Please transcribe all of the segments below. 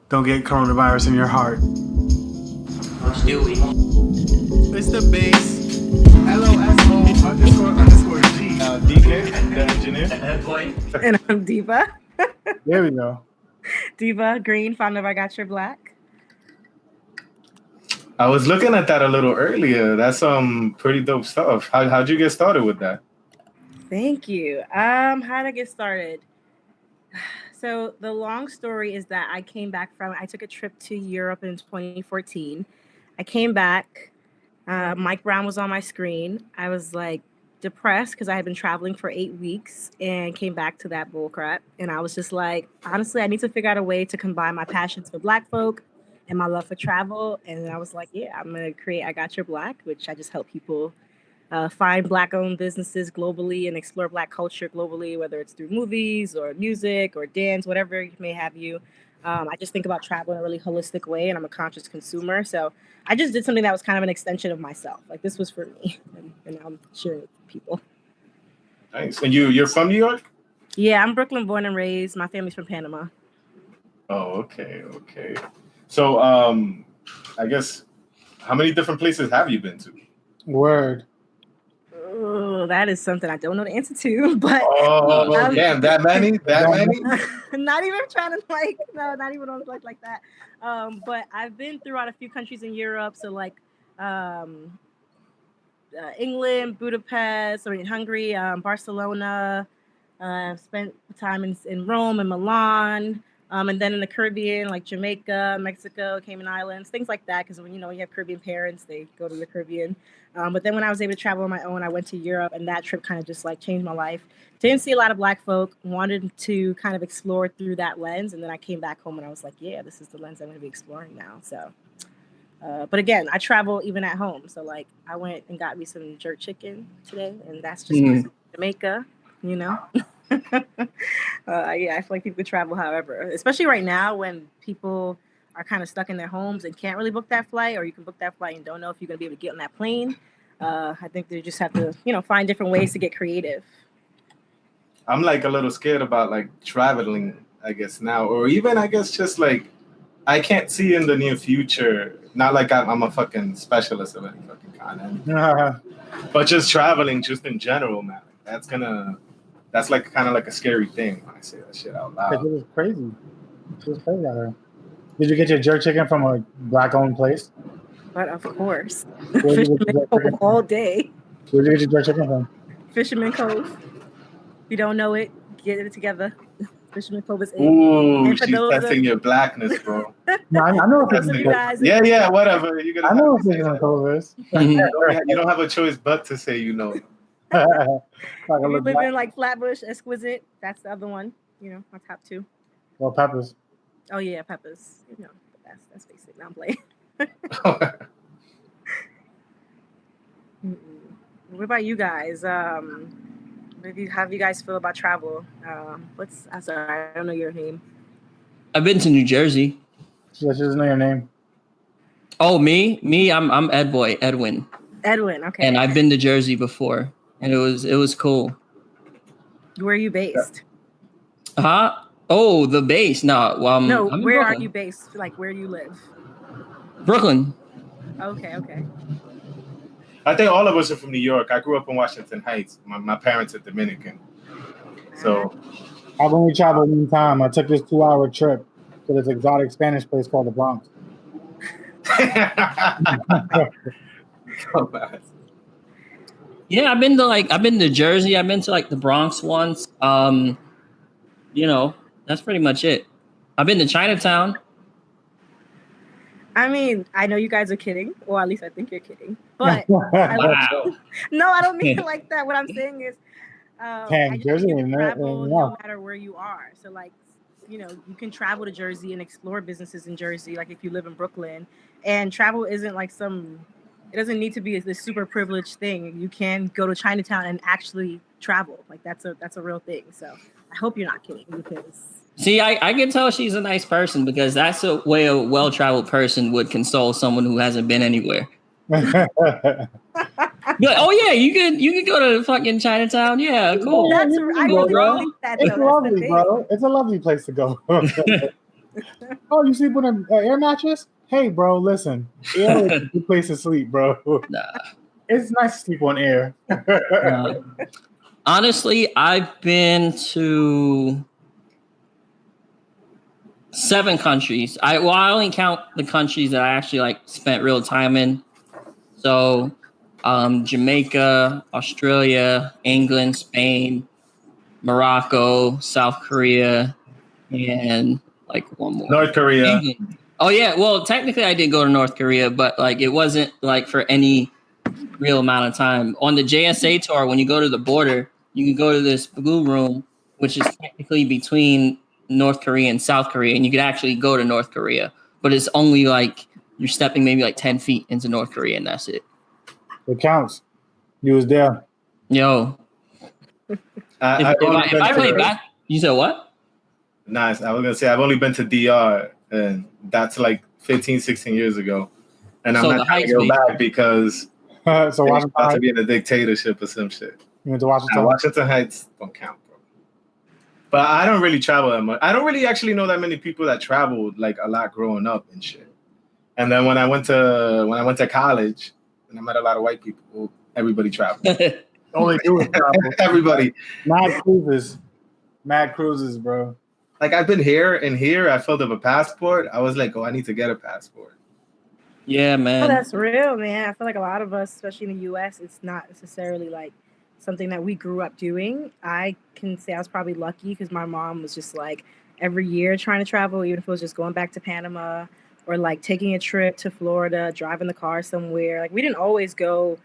Don't get coronavirus in your heart. Stewie. It's the base. LOSO__G. DK, the engineer. And I'm Diva. There we go. Diva Green, founder of I Got Your Black. I was looking at that a little earlier. That's pretty dope stuff. How'd you get started with that? Thank you. How did I get started? So the long story is that I took a trip to Europe in 2014. I came back. Mike Brown was on my screen. I was like depressed because I had been traveling for 8 weeks and came back to that bullcrap. And I was just like, honestly, I need to figure out a way to combine my passions for Black folk and my love for travel. And then I was like, yeah, I'm going to create I Got Your Black, which I just help people find Black-owned businesses globally and explore Black culture globally, whether it's through movies or music or dance, whatever you may have you. I just think about travel in a really holistic way, and I'm a conscious consumer. So I just did something that was kind of an extension of myself. Like, this was for me, and I'm sharing it with people. Nice. And you're from New York? Yeah, I'm Brooklyn born and raised. My family's from Panama. Oh, okay. So, I guess, how many different places have you been to? Word. Oh, that is something I don't know the answer to, but damn, that many? Not even trying to not even on like that. But I've been throughout a few countries in Europe, so like England, Budapest, Hungary, Barcelona. I've spent time in Rome and Milan, and then in the Caribbean, like Jamaica, Mexico, Cayman Islands, things like that. Because when you have Caribbean parents, they go to the Caribbean. But then when I was able to travel on my own, I went to Europe, and that trip kind of just like changed my life. Didn't see a lot of Black folk, wanted to kind of explore through that lens. And then I came back home and I was like, yeah, this is the lens I'm going to be exploring now. So, but again, I travel even at home. So like I went and got me some jerk chicken today, and that's just Jamaica, Yeah, I feel like people could travel however, especially right now when people are kind of stuck in their homes and can't really book that flight, or you can book that flight and don't know if you're going to be able to get on that plane. I think they just have to, find different ways to get creative. I'm like a little scared about like traveling, I guess now, or even I guess just like I can't see in the near future. Not like I'm a fucking specialist of any fucking kind, but just traveling, just in general, man. That's like kind of like a scary thing when I say that shit out loud. It was crazy. It was crazy out there. Did you get your jerk chicken from a Black-owned place? But of course, Fisherman Cove all day. Where did you get your jerk chicken from? Fisherman Cove. If you don't know it, get it together. Fisherman Cove is it. Ooh, she's testing your Blackness, bro. No, I know what Fisherman Cove is. Yeah, whatever. I know what Fisherman Cove is. You don't have a choice but to say you know. We live in like Flatbush, Exquisite. That's the other one. My top two. Well, Peppers. Oh yeah, Peppers. That's basic. Now I'm playing. What about you guys? How do you guys feel about travel? I'm sorry, I don't know your name. I've been to New Jersey. She doesn't know your name. Oh, me? I'm Edwin. Edwin, okay. And I've been to Jersey before, and it was cool. Where are you based? Huh? Oh, the base. No, where are you based? Like, where do you live? Brooklyn. Okay. I think all of us are from New York. I grew up in Washington Heights. My parents are Dominican. So I've only traveled one time. I took this 2-hour trip to this exotic Spanish place called the Bronx. So bad. Yeah, I've been to Jersey. I've been to like the Bronx once. That's pretty much it. I've been to Chinatown. I mean, I know you guys are kidding, or at least I think you're kidding. But Wow. No, I don't mean it like that. What I'm saying is, I just think you can travel no matter where you are. So, like, you can travel to Jersey and explore businesses in Jersey. Like, if you live in Brooklyn, and travel isn't like it doesn't need to be this super privileged thing. You can go to Chinatown and actually travel. Like, that's a real thing. So, I hope you're not kidding because. See, I can tell she's a nice person because that's a way a well-traveled person would console someone who hasn't been anywhere. But oh yeah, you can go to fucking Chinatown. Yeah, cool. I really believe that. It's lovely, bro. It's a lovely place to go. Oh, you sleep on an air mattress? Hey, bro, listen. Air is a good place to sleep, bro. Nah. It's nice to sleep on air. Honestly, I've been to 7 countries. I only count the countries that I actually like spent real time in. So, Jamaica, Australia, England, Spain, Morocco, South Korea, and like one more. North Korea. England. Oh yeah, well technically I did go to North Korea, but like it wasn't like for any real amount of time. On the JSA tour, when you go to the border, you can go to this blue room, which is technically between North Korea and South Korea, and you can actually go to North Korea, but it's only like you're stepping maybe like 10 feet into North Korea, and that's it. It counts. You was there. Yo, if I play back, you said what? Nice. I was gonna say I've only been to DR, and that's like 15, 16 years ago, and I'm So not the trying to Heights go back because So it's Washington about to Heights. be in a dictatorship or some shit. You went to Washington. Now, Washington Heights don't count, bro. But I don't really travel that much. I don't really actually know that many people that traveled like a lot growing up and shit. And then when I went to college, and I met a lot of white people, well, everybody traveled. Only do is travel. Everybody. Mad cruises, bro. Like I've been here and here. I filled up a passport. I was like, oh, I need to get a passport. Yeah, man. Oh, that's real, man. I feel like a lot of us, especially in the U.S., it's not necessarily like something that we grew up doing. I can say I was probably lucky because my mom was just like every year trying to travel, even if it was just going back to Panama or like taking a trip to Florida, driving the car somewhere. Like we didn't always go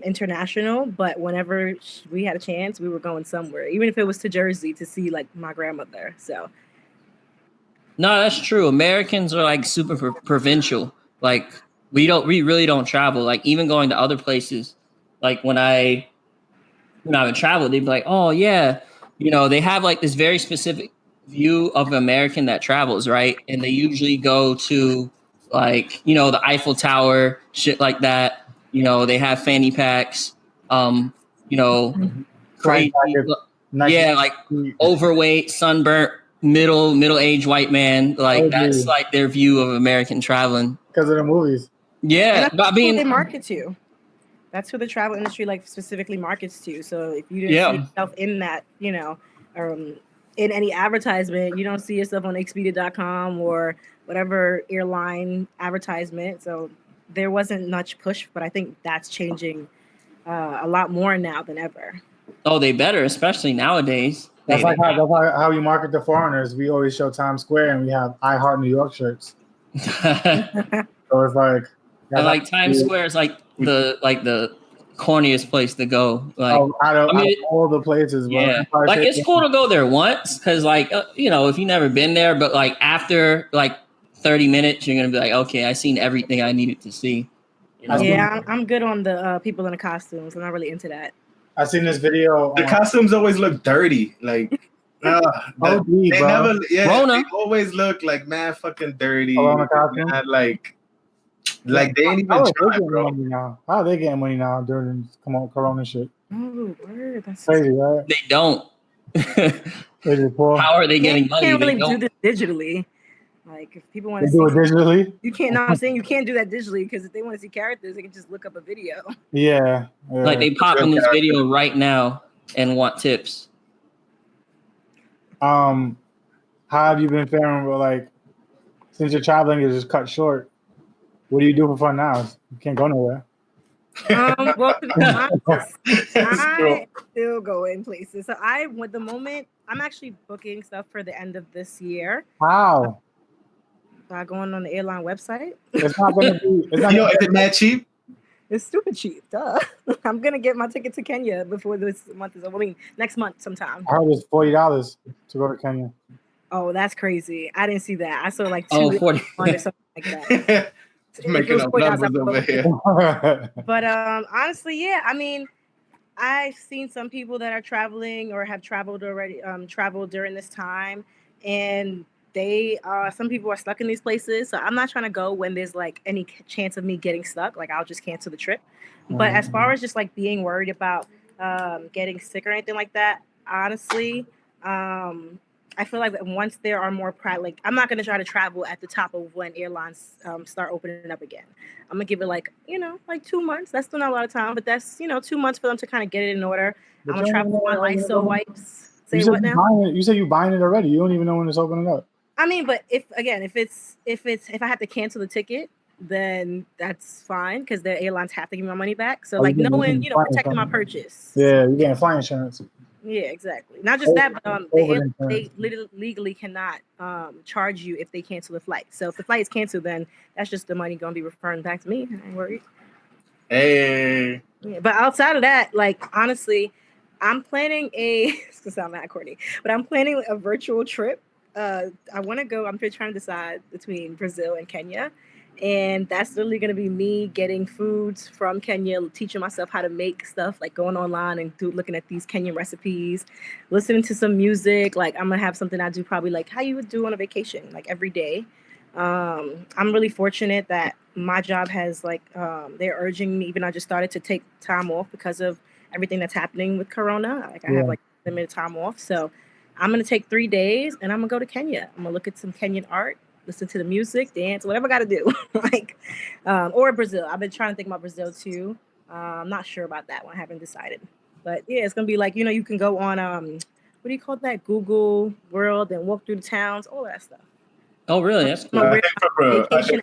international, but whenever we had a chance, we were going somewhere, even if it was to Jersey to see like my grandmother. So No, that's true. Americans are like super provincial. Like we really don't travel. Like even going to other places. Like when I would travel, they'd be like, "Oh yeah, they have like this very specific view of American that travels, right?" And they usually go to like the Eiffel Tower, shit like that. They have fanny packs. Crazy, yeah, like overweight, sunburnt, middle-aged white man. Like that's like their view of American traveling because of the movies. Yeah, but I mean, they market to. That's who the travel industry like specifically markets to. So if you didn't see yourself in that, in any advertisement, you don't see yourself on Expedia.com or whatever airline advertisement. So there wasn't much push, but I think that's changing a lot more now than ever. Oh, they better, especially nowadays. That's how you market to foreigners. We always show Times Square and we have I Heart New York shirts. So it's like Times Square is like the corniest place to go. Like out of all the places, bro. Yeah, like it's cool to go there once because like if you've never been there, but like after like 30 minutes, you're gonna be like, okay, I seen everything I needed to see. Yeah, I'm good on the people in the costumes. I'm not really into that. I seen this video. The costumes always look dirty. Like, they always look like man fucking dirty. Mad, like they ain't even trying, bro. How are they getting money now during Corona shit? Oh, word. That's crazy, right? They don't. How are they getting money? You can't really do this digitally. Like, if people want to do it digitally, you can't. No, I'm saying you can't do that digitally because if they want to see characters, they can just look up a video. Yeah. Like they pop in this video right now and want tips. How have you been faring? Like, since your traveling is just cut short, what do you do for fun now? You can't go nowhere. Well, to be honest, I still go in places. So at the moment, I'm actually booking stuff for the end of this year. How? Going on the airline website. It's not gonna be. Is it mad cheap? It's stupid cheap. Duh. I'm gonna get my ticket to Kenya before this month is over. I mean, next month sometime. I heard it's $40 to go to Kenya. Oh, that's crazy. I didn't see that. I saw like 40 or something like that. Making up numbers over here. But honestly, yeah. I mean, I've seen some people that are traveling or have traveled already, traveled during this time, and some people are stuck in these places. So I'm not trying to go when there's like any chance of me getting stuck. Like I'll just cancel the trip. But as far as just like being worried about getting sick or anything like that, honestly, I feel like once there are more like I'm not gonna try to travel at the top of when airlines start opening up again. I'm gonna give it like like 2 months. That's still not a lot of time, but that's 2 months for them to kind of get it in order. But I'm gonna travel with my Lysol wipes. You Say what now? You said you buying it already. You don't even know when it's opening up. I mean, but if I have to cancel the ticket, then that's fine because the airlines have to give me my money back. So like knowing, protecting my purchase. Yeah, you're getting flight insurance. Yeah, exactly. Not just that, but they legally cannot charge you if they cancel the flight. So if the flight is canceled, then that's just the money gonna be returned back to me. I ain't worried. Hey. Yeah, but outside of that, like honestly, I'm planning it's gonna sound mad corny, but I'm planning a virtual trip. I want to go. I'm trying to decide between Brazil and Kenya. And that's literally going to be me getting foods from Kenya, teaching myself how to make stuff, like going online and looking at these Kenyan recipes, listening to some music. Like I'm going to have something I do probably like how you would do on a vacation, like every day. I'm really fortunate that my job has they're urging me, even I just started to take time off because of everything that's happening with Corona. Like I have like limited time off. So I'm going to take 3 days and I'm going to go to Kenya. I'm going to look at some Kenyan art. Listen to the music, dance, whatever I got to do. Or Brazil. I've been trying to think about Brazil too. I'm not sure about that one. I haven't decided. But yeah, it's going to be like, you can go on, what do you call that? Google World and walk through the towns, all that stuff. Oh, really? That's cool. I think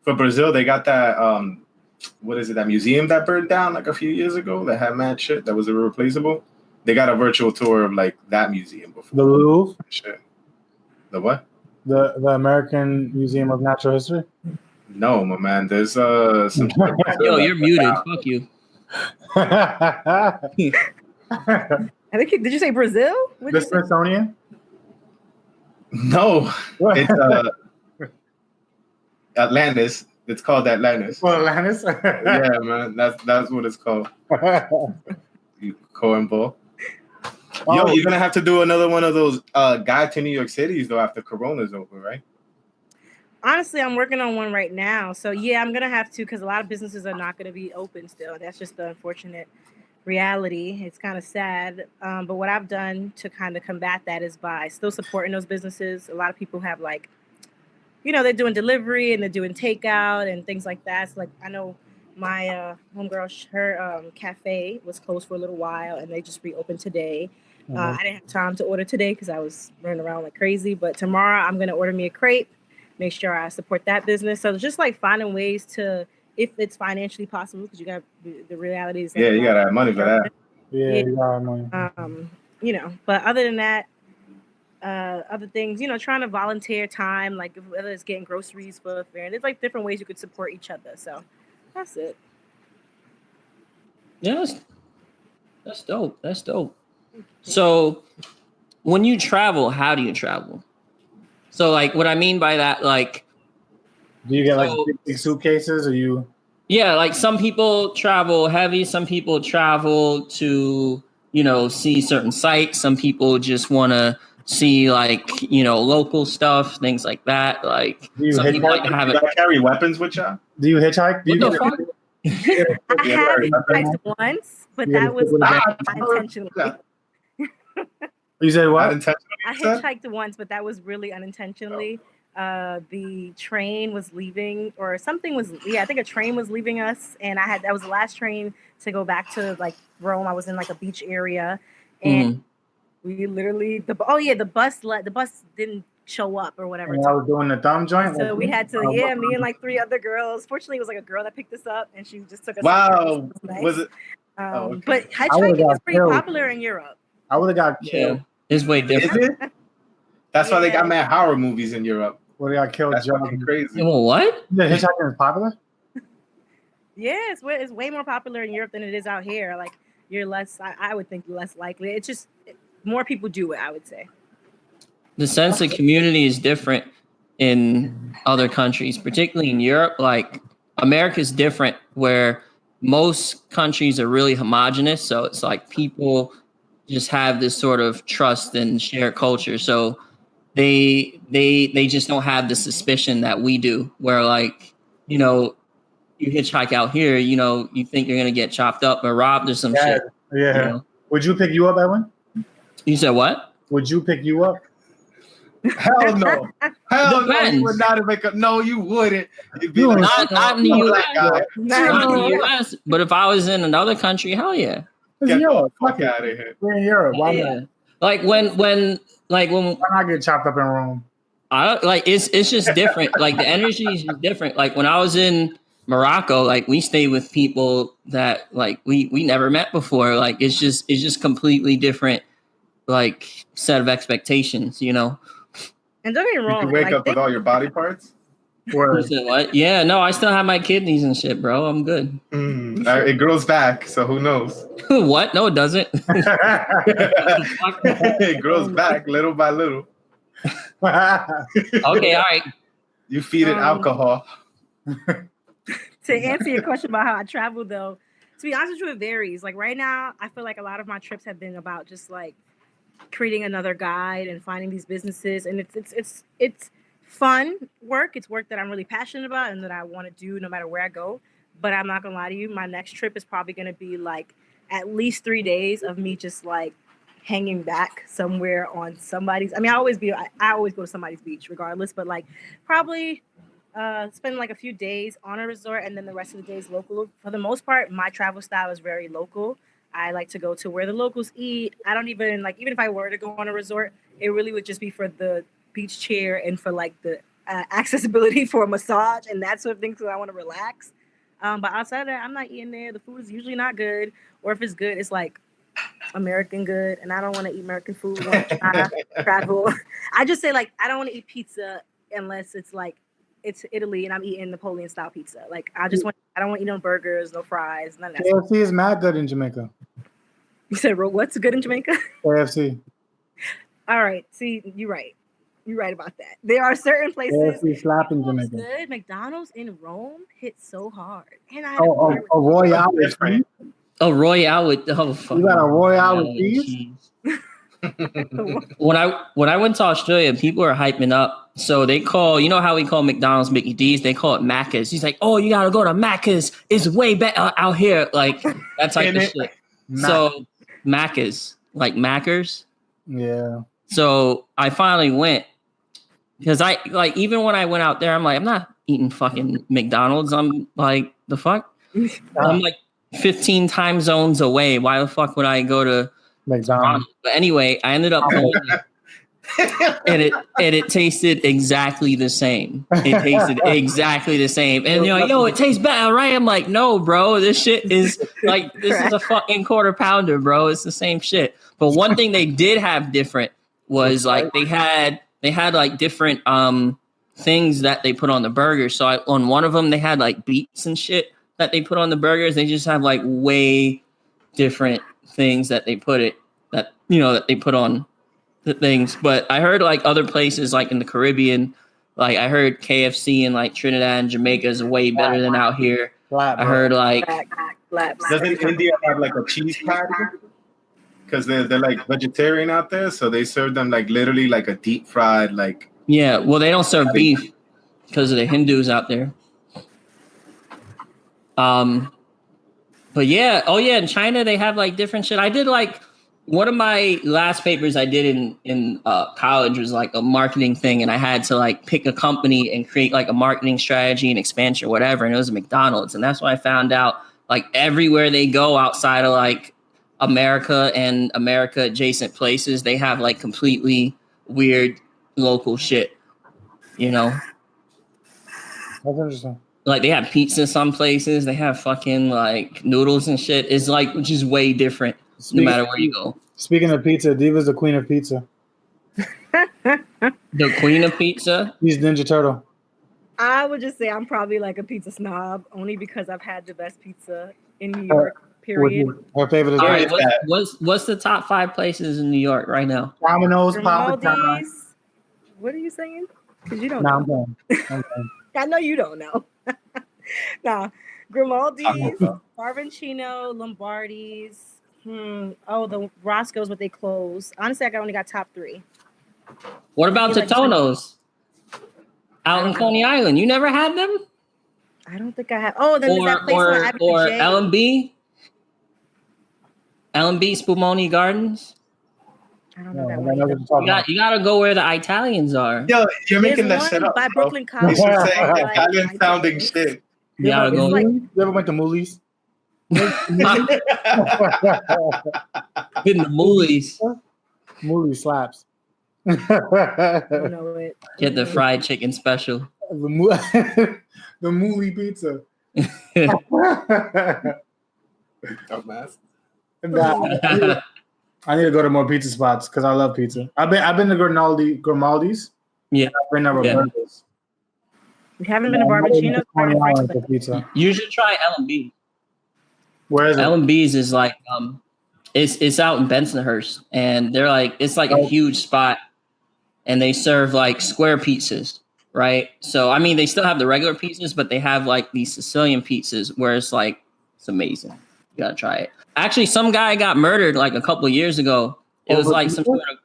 for Brazil, they got that, what is it, that museum that burned down like a few years ago that had mad shit that was irreplaceable. They got a virtual tour of like that museum before. The Louvre? Shit. The what? The American Museum of Natural History? No, my man. There's some. Yo, you're muted. Fuck you. I think. Did you say Brazil? The Smithsonian? No, it's Atlantis. It's called Atlantis. Oh, Atlantis? Yeah, man. That's what it's called. You cornball. Yo, you're gonna have to do another one of those guide to New York Cities though after Corona's over, right? Honestly, I'm working on one right now. So yeah, I'm gonna have to because a lot of businesses are not gonna be open still. That's just the unfortunate reality. It's kind of sad. But what I've done to kind of combat that is by still supporting those businesses. A lot of people have they're doing delivery and they're doing takeout and things like that. So like I know my homegirl, her cafe was closed for a little while and they just reopened today. I didn't have time to order today because I was running around like crazy. But tomorrow I'm going to order me a crepe, make sure I support that business. So it's just like finding ways to, if it's financially possible, because you got the realities. Yeah, you got to have money for that. Yeah, you got to have money. But other than that, other things, trying to volunteer time, like whether it's getting groceries for a fair. And there's like different ways you could support each other. So that's it. Yeah, that's dope. That's dope. So when you travel, how do you travel? So like what I mean by that, like, do you get like big suitcases or you? Yeah, like some people travel heavy, some people travel to, see certain sites. Some people just want to see local stuff, things like that. Like some people like to have it. Carry weapons with y'all? Do you hitchhike? What the fuck? I have hitchhiked once, but that was unintentionally. You said what? I hitchhiked once, but that was really unintentionally. The train was leaving, or something was. Yeah, I think a train was leaving us, and that was the last train to go back to like Rome. I was in like a beach area, and we literally the bus didn't show up or whatever. And I was doing the thumb joint. So we had to, me and like 3 other girls. Fortunately, it was like a girl that picked us up, and she just took us. Wow, nice. Was it? Okay. But hitchhiking is pretty popular in Europe. I would have got killed. It's way different. Is it? That's why they got mad horror movies in Europe. Well, they got killed. That's fucking crazy. Well, what? The hitchhiking is popular? Yeah, it's way more popular in Europe than it is out here. Like, you're less, I would think, less likely. It's just more people do it, I would say. The sense of community is different in other countries, particularly in Europe. Like, America's different, where most countries are really homogenous. So it's like people just have this sort of trust and shared culture. So they just don't have the suspicion that we do, where like, you hitchhike out here, you think you're going to get chopped up or robbed or some shit. Yeah. Would you pick you up, Edwin? You said what? would you pick you up? Hell no. Hell no, you Depends. would not make up. No, you wouldn't. You'd be You like, ain't- Not in the "Oh, U.S. that guy. Not in the US, but if I was in another country, hell yeah. It's Get Europe. the Fuck fuck it. out of here. We're in Europe. Why Yeah. not? Like when Why not get chopped up in Rome? I like it's just different. Like the energy is just different. Like when I was in Morocco, like we stayed with people that like we never met before. Like it's just completely different like set of expectations, you know. And don't get me Did wrong. you wake like, up with all your body parts? You said what? Yeah, no, I still have my kidneys and shit, bro. I'm good. It grows back, so who knows? What? No, it doesn't. It grows back little by little. Okay, all right. You feed it alcohol. To answer your question about how I travel, though, to be honest with you, it varies. Like right now, I feel like a lot of my trips have been about just like creating another guide and finding these businesses, and it's fun work. It's work that I'm really passionate about and that I want to do no matter where I go. But I'm not gonna lie to you, my next trip is probably gonna be like at least 3 days of me just like hanging back somewhere on somebody's. I mean, I always go to somebody's beach regardless, but like probably spend like a few days on a resort and then the rest of the days local. For the most part, my travel style is very local. I like to go to where the locals eat. I don't even like, even if I were to go on a resort, it really would just be for the beach chair and for like the accessibility for a massage and that sort of thing, because I want to relax. But outside of that, I'm not eating there. The food is usually not good, or if it's good, it's like American good, and I don't want to eat American food when I travel. I just say like I don't want to eat pizza unless it's like it's Italy and I'm eating Napoleon style pizza. Like I don't want to eat no burgers, no fries, none of that. KFC is mad good in Jamaica. You said, bro, what's good in Jamaica? KFC. All right, see, you're right. You're right about that. There are certain places. KFC slap in Jamaica. Good. McDonald's in Rome hit so hard, and I a Royale with cheese. A Royale with fuck. You got a Royale with cheese? When I went to Australia, people were hyping up. So they call, you know how we call McDonald's Mickey D's? They call it Macca's. He's like, oh, you gotta go to Macca's. It's way better out here. Like that type of shit. So Macca's, like Mackers. Yeah. So I finally went because I like even when I went out there, I'm like, I'm not eating fucking McDonald's. I'm like, the fuck? I'm like 15 time zones away. Why the fuck would I go to McDonald's? But anyway, I ended up going and it tasted exactly the same. It tasted exactly the same. And you're like, yo, it tastes better, right? I'm like, no, bro, this shit is like, this is a fucking quarter pounder, bro. It's the same shit. But one thing they did have different was like they had like different things that they put on the burgers. So on one of them, they had like beets and shit that they put on the burgers. They just have like way different things that they put on the things. But I heard like other places like in the Caribbean, like I heard KFC in like Trinidad and Jamaica is way better than out here. I heard like doesn't India have like a cheese patty? Because they're like vegetarian out there, so they serve them like literally like a deep fried like. Yeah, well they don't serve beef because of the Hindus out there. But yeah, in China they have like different shit. I did like one of my last papers I did in college was like a marketing thing, and I had to like pick a company and create like a marketing strategy and expansion or whatever, and it was a McDonald's, and that's why I found out like everywhere they go outside of like America and America adjacent places, they have like completely weird local shit, you know. That's interesting. Like they have pizza some places, they have fucking like noodles and shit. It's like which is way different no matter where you go. Speaking of pizza, Diva's the queen of pizza. The queen of pizza? He's Ninja Turtle. I would just say I'm probably like a pizza snob only because I've had the best pizza in New York, period. Her favorite is right, what's the top 5 places in New York right now? Domino's, Papa. What are you saying? Because you don't know. I'm playing. I know you don't know. Nah, Grimaldi's, Barboncino, Lombardi's. Oh, the Roscoe's, but they closed. Honestly, I only got top 3. What about Totono's? Out in Coney Island. You never had them? I don't think I have. Oh, then there's that place where I or L&B? L&B Spumoni Gardens? I don't know that I one know what either. you're talking about. You gotta go where the Italians are. Yo, you're making There's that shit one up. by Bro. Brooklyn You College. should say like, Italian sounding nice. shit. You gotta go. like- You ever went to Mooley's? In the movies, Mooley slaps. I don't know it. get the fried chicken special. the Mooley pizza. Dumbass. Nah, I need to go to more pizza spots because I love pizza. I've been to Grimaldi's. Yeah. I've been to Yeah. Roberto's. We haven't been to Barbaccino. For pizza. You should try L&B. Where is it? L&B's is like it's out in Bensonhurst, and they're like it's like a huge spot, and they serve like square pizzas, right? So I mean, they still have the regular pizzas, but they have like these Sicilian pizzas where it's like it's amazing. You gotta try it. Actually, some guy got murdered like a couple of years ago. It was like some sort of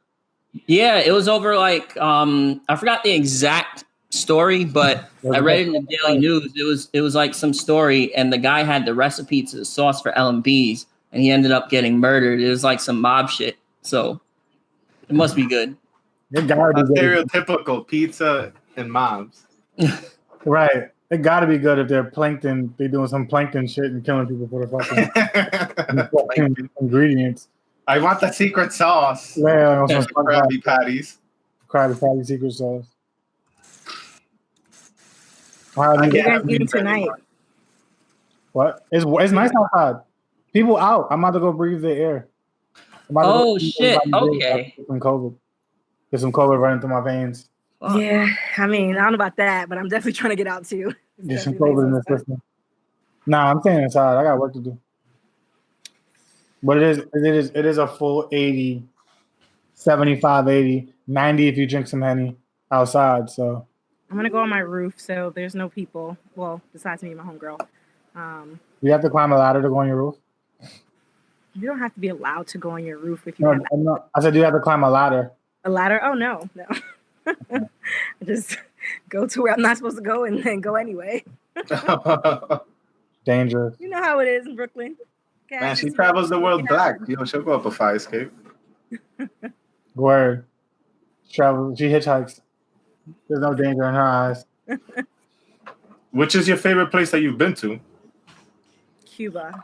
it was over like I forgot the exact story, but I read it in the Daily News. It was like some story, and the guy had the recipe to the sauce for L&B's, and he ended up getting murdered. It was like some mob shit. So it must be good. A stereotypical pizza and mobs. Right. It gotta be good if they're plankton. They're doing some plankton shit and killing people for the fucking ingredients. I want the secret sauce. Yeah, Krabby Patties. Krabby Patty secret sauce. What are you guys eating tonight? What? It's nice outside. People out. I'm about to go breathe the air. Oh shit! Okay. Get some COVID. Get some COVID running through my veins. Yeah, I mean, I don't know about that, but I'm definitely trying to get out too. Get some COVID in the system. Nah, I'm staying inside. I got work to do. But it is a full 80, 75, 80, 90 if you drink some Henny outside. So I'm gonna go on my roof, so there's no people. Well, besides me and my homegirl. You have to climb a ladder to go on your roof? You don't have to be allowed to go on your roof if you No, I said you have to climb a ladder. A ladder? Oh no. I just go to where I'm not supposed to go and then go anyway. Dangerous. You know how it is in Brooklyn. Man, she travels the world black. She'll go up a fire escape. Word. She hitchhikes. There's no danger in her eyes. Which is your favorite place that you've been to? Cuba.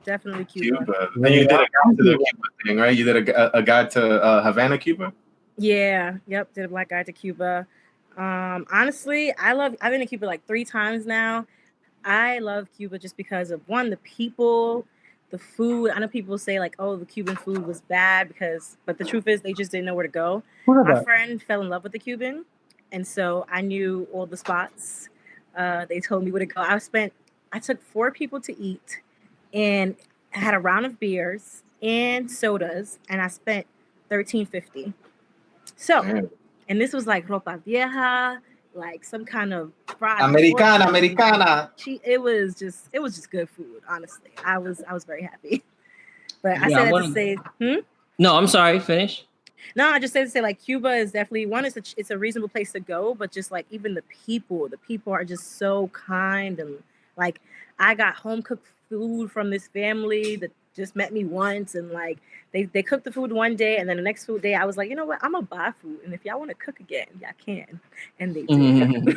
Definitely Cuba. And you did a guide to the Cuba thing, right? You did a guide to Havana, Cuba? Yeah. Yep. Did a black guide to Cuba. Honestly, I've been to Cuba like 3 times now. I love Cuba just because of one, the people, the food. I know people say like, oh, the Cuban food was bad but the truth is they just didn't know where to go. My friend fell in love with the Cuban, and so I knew all the spots. They told me where to go. I took 4 people to eat, and I had a round of beers and sodas, and I spent $13.50. So, and this was like ropa vieja, like some kind of fried Americana. It was just good food, honestly. I was very happy. But I said that to say, No, I'm sorry. Finish. No, I just said to say like Cuba is definitely one. It's a reasonable place to go, but just like even the people are just so kind, and like I got home cooked food from this family that just met me once, and like they cooked the food one day, and then the next food day I was like, you know what, I'm gonna buy food, and if y'all want to cook again, y'all can, and they did.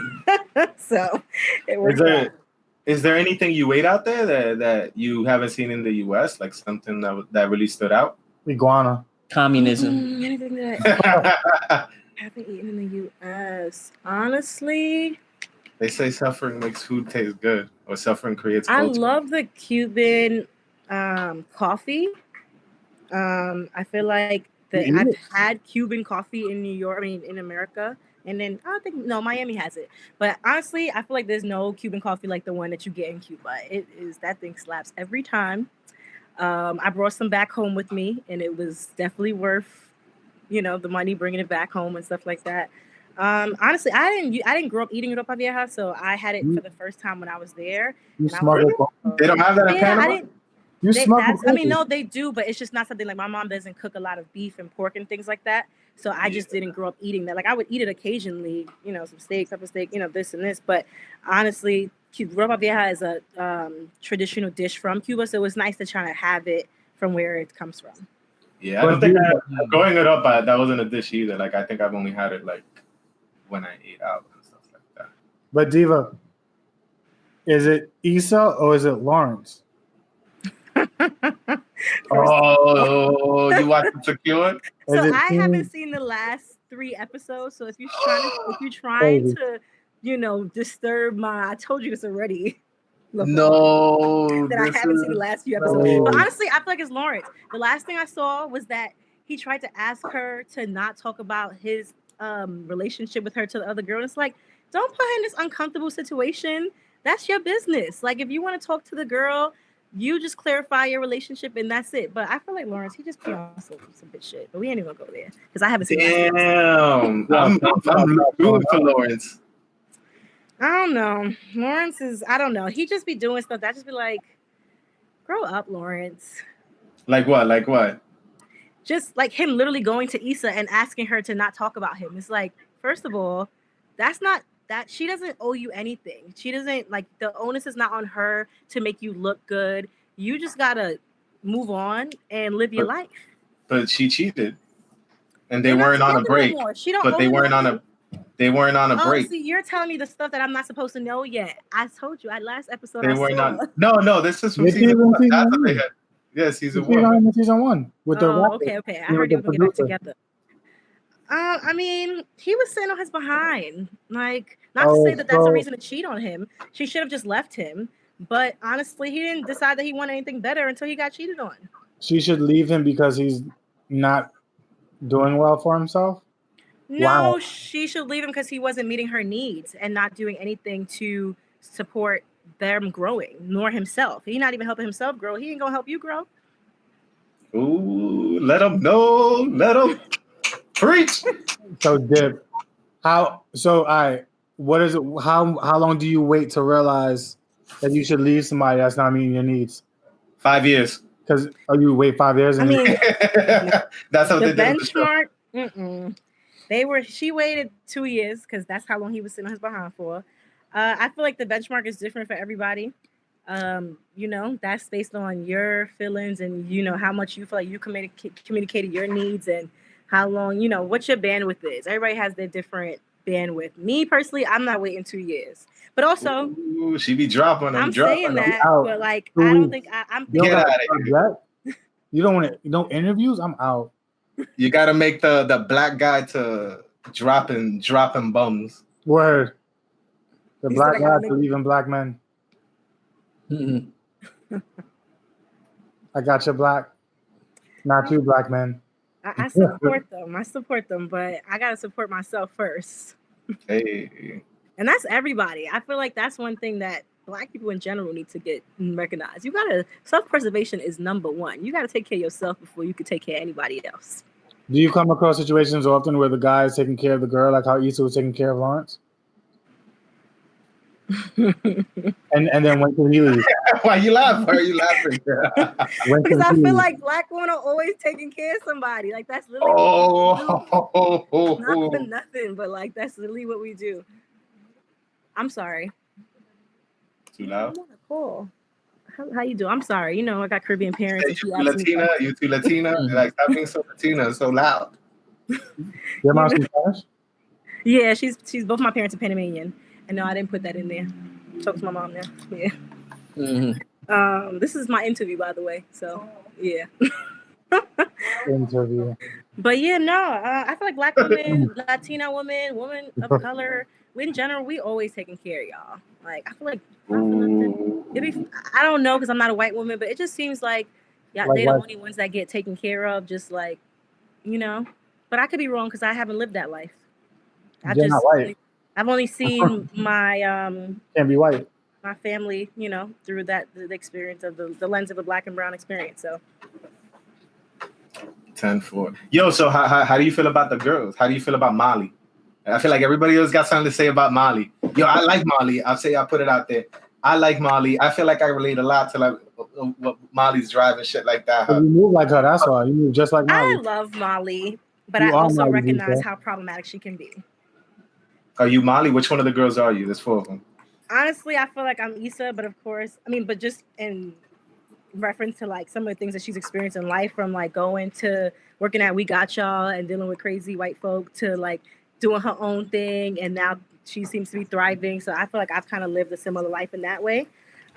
So it worked out. Is there anything you ate out there that you haven't seen in the U.S., like something that really stood out? Iguana. Communism. Anything that I haven't eaten in the U.S. Honestly, they say suffering makes food taste good, or suffering creates culture. culture. I love the Cuban coffee. I feel like I've had Cuban coffee in New York, in America, and then I don't think Miami has it. But honestly, I feel like there's no Cuban coffee like the one that you get in Cuba. That thing slaps every time. I brought some back home with me, and it was definitely worth, the money bringing it back home and stuff like that. Honestly, I didn't grow up eating ropa vieja, so I had it for the first time when I was there. They don't have that in Panama? No, they do, but it's just not something like my mom doesn't cook a lot of beef and pork and things like that. So I just didn't grow up eating that. Like I would eat it occasionally, some steak, pepper steak, this and this. But honestly, ropa vieja is a traditional dish from Cuba, so it was nice to try to have it from where it comes from. Yeah, I don't think growing it up, that wasn't a dish either. Like, I think I've only had it like when I ate out and stuff like that. But Diva, is it Issa or is it Lawrence? Oh, you watched Secure? So Is it I Team- haven't seen the last 3 episodes. So if you're trying to, disturb I told you this already. No, that I haven't seen the last few episodes. No. But honestly, I feel like it's Lawrence. The last thing I saw was that he tried to ask her to not talk about his relationship with her to the other girl. And it's like, don't put her in this uncomfortable situation. That's your business. Like, if you want to talk to the girl, you just clarify your relationship and that's it. But I feel like Lawrence, he just be on some bitch shit. But we ain't even gonna go there because I haven't seen. Damn, I'm rooting for Lawrence. I don't know. Lawrence is, I don't know. He just be doing stuff. I just be like, grow up, Lawrence. Like what? Like what? Just like him literally going to Issa and asking her to not talk about him. It's like, first of all, that's not that she doesn't owe you anything. She doesn't, like, the onus is not on her to make you look good. You just gotta move on and live your life. But she cheated. And they weren't on a break. She don't but they weren't on a break. See, you're telling me the stuff that I'm not supposed to know yet. I told you, last episode. They were not. No, this is from season 1. That's what they had. Yeah, season 1. Season 1 with the okay. I heard they were gonna get back together. I mean, he was sitting on his behind. Like, not to say that that's a reason to cheat on him. She should have just left him. But honestly, he didn't decide that he wanted anything better until he got cheated on. She should leave him because he's not doing well for himself? No, she should leave him because he wasn't meeting her needs and not doing anything to support them growing, nor himself. He's not even helping himself grow. He ain't gonna help you grow. Ooh, let him know. Let him preach. So Dip, what is it? How long do you wait to realize that you should leave somebody that's not meeting your needs? 5 years. Because you wait 5 years. I mean, that's how the benchmark. She waited 2 years because that's how long he was sitting on his behind for. I feel like the benchmark is different for everybody. That's based on your feelings and how much you feel like you communicated your needs and how long, what your bandwidth is. Everybody has their different bandwidth. Me personally, I'm not waiting 2 years. But also, ooh, she be dropping them. I'm saying that, but like, I don't think I'm thinking. Get out of here. You don't want no interviews? I'm out. You got to make the black guy to dropping bums. Word. The black guy to leaving black men. Mm-hmm. I got you, black. Not you, black men. I support them. But I gotta support myself first. Hey. And that's everybody. I feel like that's one thing that Black people in general need to get recognized. Self-preservation is number one. You gotta take care of yourself before you can take care of anybody else. Do you come across situations often where the guy is taking care of the girl, like how Issa was taking care of Lawrence? and then when can he leave? Why you laughing? Why are you laughing? Because I feel like Black women are always taking care of somebody. Like, that's literally what we do. Not for nothing, but like that's literally what we do. I'm sorry. Too loud? Cool. How you do? I'm sorry. I got Caribbean parents. You too Latina. Like, stop being so Latina, so loud. Your mom's from Spanish? Yeah, she's both my parents are Panamanian. And no, I didn't put that in there. Talk to my mom now. Yeah. Mm-hmm. This is my interview, by the way. So yeah. Interview. But yeah, no. I feel like Black women, Latina women of color, in general, we always taking care of y'all. Like, I feel like I don't know because I'm not a white woman, but it just seems like they're the only ones that get taken care of. Just like, But I could be wrong because I haven't lived that life. I've only seen my can't be white. My family, through the experience of the lens of a Black and brown experience. So 10-4. Yo, so how do you feel about the girls? How do you feel about Molly? I feel like everybody else got something to say about Molly. Yo, I like Molly. I'll put it out there. I like Molly. I feel like I relate a lot to like what Molly's driving, shit like that. You move like her. That's why you move just like Molly. I love Molly, but I also recognize how problematic she can be. Are you Molly? Which one of the girls are you? There's 4 of them. Honestly, I feel like I'm Issa, but of course, but just in reference to like some of the things that she's experienced in life, from like going to working at We Got Y'all and dealing with crazy white folk to like doing her own thing, and now she seems to be thriving. So I feel like I've kind of lived a similar life in that way.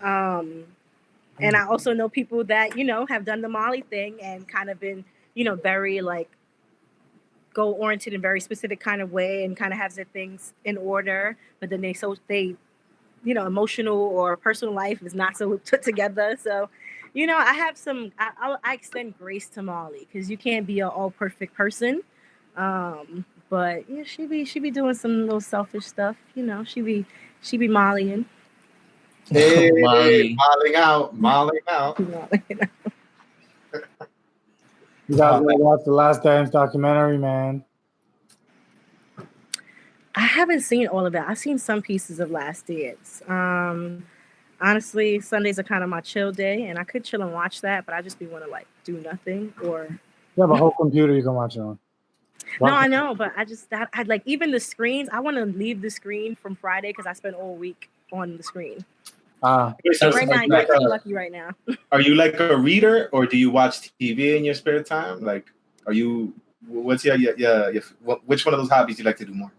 And I also know people that, you know, have done the Molly thing and kind of been, you know, very like goal oriented in a very specific kind of way and kind of has their things in order, but then they you know, emotional or personal life is not so put together. So, you know, I have some, I extend grace to Molly because you can't be an all perfect person. But yeah, she be doing some little selfish stuff. You know, she be Mollying. Hey, Molly. Mollying out. You guys gotta watch the Last Dance documentary, man. I haven't seen all of it. I've seen some pieces of Last Dance. Honestly, Sundays are kind of my chill day, and I could chill and watch that, but I just be want to like do nothing or. You have a whole computer you can watch it on. No, I know, but I like even the screens. I want to leave the screen from Friday because I spent all week on the screen. So right now, you're pretty lucky right now. Are you like a reader, or do you watch TV in your spare time? Like, are you? What's your which one of those hobbies you like to do more?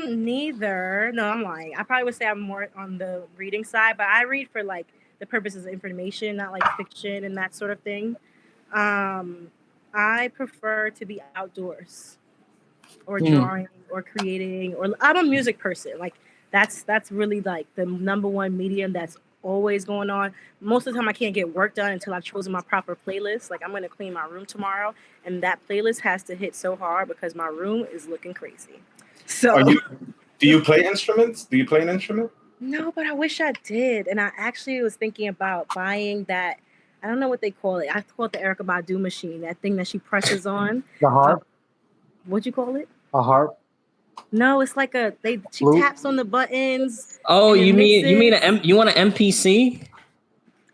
Neither. No, I'm lying. I probably would say I'm more on the reading side, but I read for like the purposes of information, not like fiction and that sort of thing. I prefer to be outdoors or drawing or creating, or I'm a music person. Like that's really like the number one medium that's always going on. Most of the time I can't get work done until I've chosen my proper playlist. Like I'm going to clean my room tomorrow and that playlist has to hit so hard because my room is looking crazy. So do you play instruments? Do you play an instrument? No, but I wish I did. And I actually was thinking about buying that. I don't know what they call it. I call it the Erykah Badu machine, that thing that she presses on. The harp? What'd you call it? A harp? No, it's like she taps on the buttons. Oh, you want an MPC?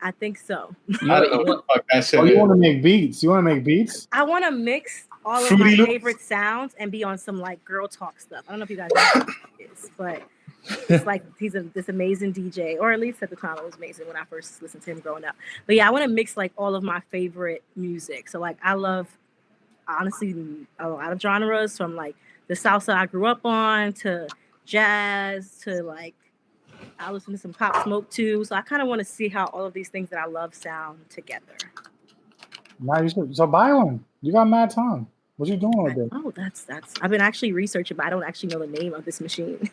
I think so. I don't know what the fuck that shit you is. want to make beats? You want to make beats? I want to mix all of Fruity my Loops? favorite sounds and be on some like girl talk stuff. I don't know if you guys know what it is, but it's like he's this amazing DJ, or at least at the time it was amazing when I first listened to him growing up. But yeah, I want to mix like all of my favorite music. So like I love honestly a lot of genres, from like the salsa I grew up on to jazz to like I listen to some Pop Smoke too. So I kind of want to see how all of these things that I love sound together. Nice. So buy one. You got mad time. What you doing with it? Oh, that's. I've been actually researching, but I don't actually know the name of this machine.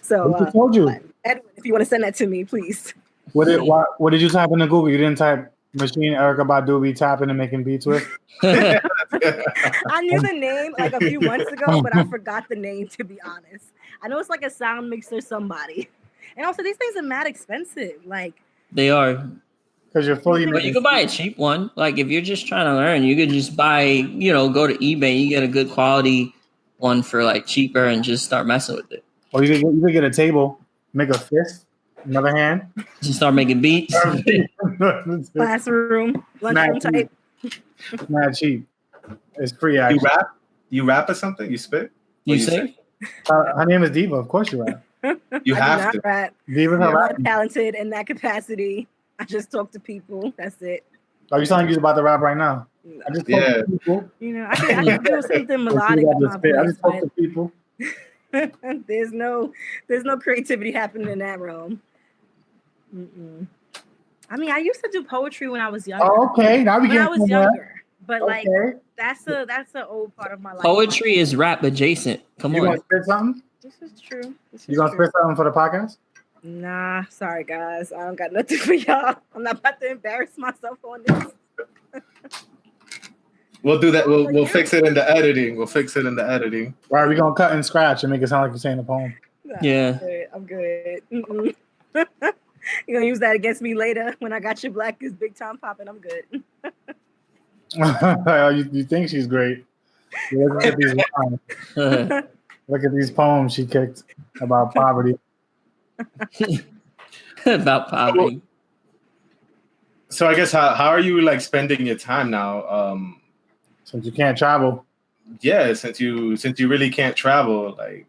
So What told you? Edwin, if you want to send that to me, please. What did you type into Google? You didn't type machine Erykah Badu be tapping and making beats with? I knew the name like a few months ago, but I forgot the name, to be honest. I know it's like a sound mixer somebody. And also these things are mad expensive. Like they are. Because you're fully. But you could buy a cheap one. Like if you're just trying to learn, you could just buy, go to eBay, you get a good quality one for like cheaper and just start messing with it. Or you could get a table, make a fist, another hand. Just start making beats. Classroom, lunchroom type. Not cheap. It's free actually. You rap or something? You spit? You sing? Her name is Diva. Of course you rap. You have to. Rap. Diva's I'm rap. not talented in that capacity. I just talk to people. That's it. Are you sounding like you're about to rap right now? No. I just talk to people. I can do something melodic with my voice. I just talk to people. There's no creativity happening in that realm. Mm-mm. I mean, I used to do poetry when I was younger. Oh, okay. Now we when get I was younger, but like okay. that's an old part of my life. Poetry is rap adjacent. Come you on. You gonna spit something? This is true. You gonna spit something for the podcast? Nah, sorry guys. I don't got nothing for y'all. I'm not about to embarrass myself on this. We'll do that. We'll fix it in the editing. We'll fix it in the editing. Right, we're gonna cut and scratch and make it sound like you're saying a poem. Nah, yeah. I'm good. You're gonna use that against me later when I got your black is big time popping. I'm good. You think she's great. Look at these lines. Look at these poems she kicked about poverty. About poverty. So I guess how are you like spending your time now? Since you can't travel. Yeah, since you really can't travel, like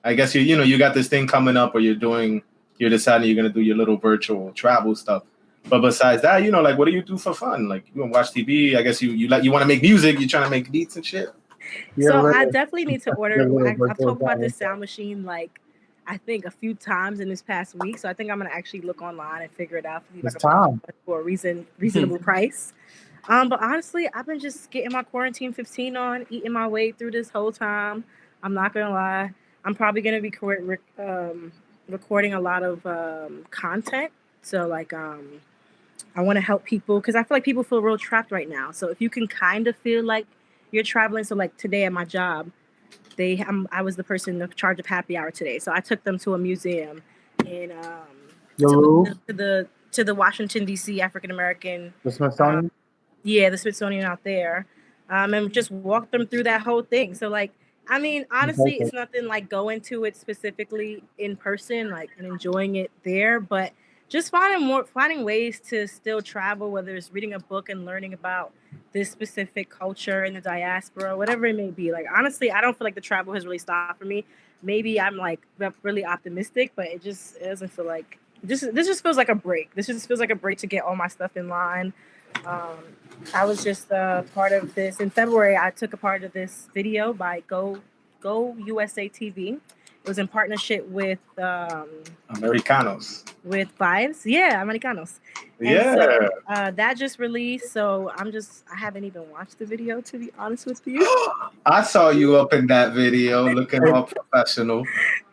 I guess you got this thing coming up, or you're doing you're deciding you're gonna do your little virtual travel stuff. But besides that, you know, like, what do you do for fun? Like, you want to watch TV? I guess you want to make music. You're trying to make beats and shit. So I definitely need to order. I've virtual talked about this travel. sound machine like I think a few times in this past week. So I think I'm gonna actually look online and figure it out It's time. for a reasonable price. But honestly, I've been just getting my quarantine 15 on, eating my way through this whole time. I'm not gonna lie. I'm probably gonna be recording a lot of content. So like I want to help people because I feel like people feel real trapped right now. So if you can kind of feel like you're traveling, so like today at my job, I was the person in charge of happy hour today. So I took them to a museum in to the Washington D.C. African American, the Smithsonian. The Smithsonian out there, and just walked them through that whole thing. So like, I mean, honestly, it's nothing like going to it specifically in person, like and enjoying it there, but just finding ways to still travel, whether it's reading a book and learning about this specific culture in the diaspora, whatever it may be. Like honestly, I don't feel like the travel has really stopped for me. Maybe I'm like really optimistic, but it doesn't feel like this just feels like a break. This just feels like a break to get all my stuff in line. I was just part of this in February. I took a part of this video by Go USA TV. It was in partnership with Americanos. With Vibes, Americanos. Yeah. And so, that just released. So I haven't even watched the video, to be honest with you. I saw you up in that video looking all professional.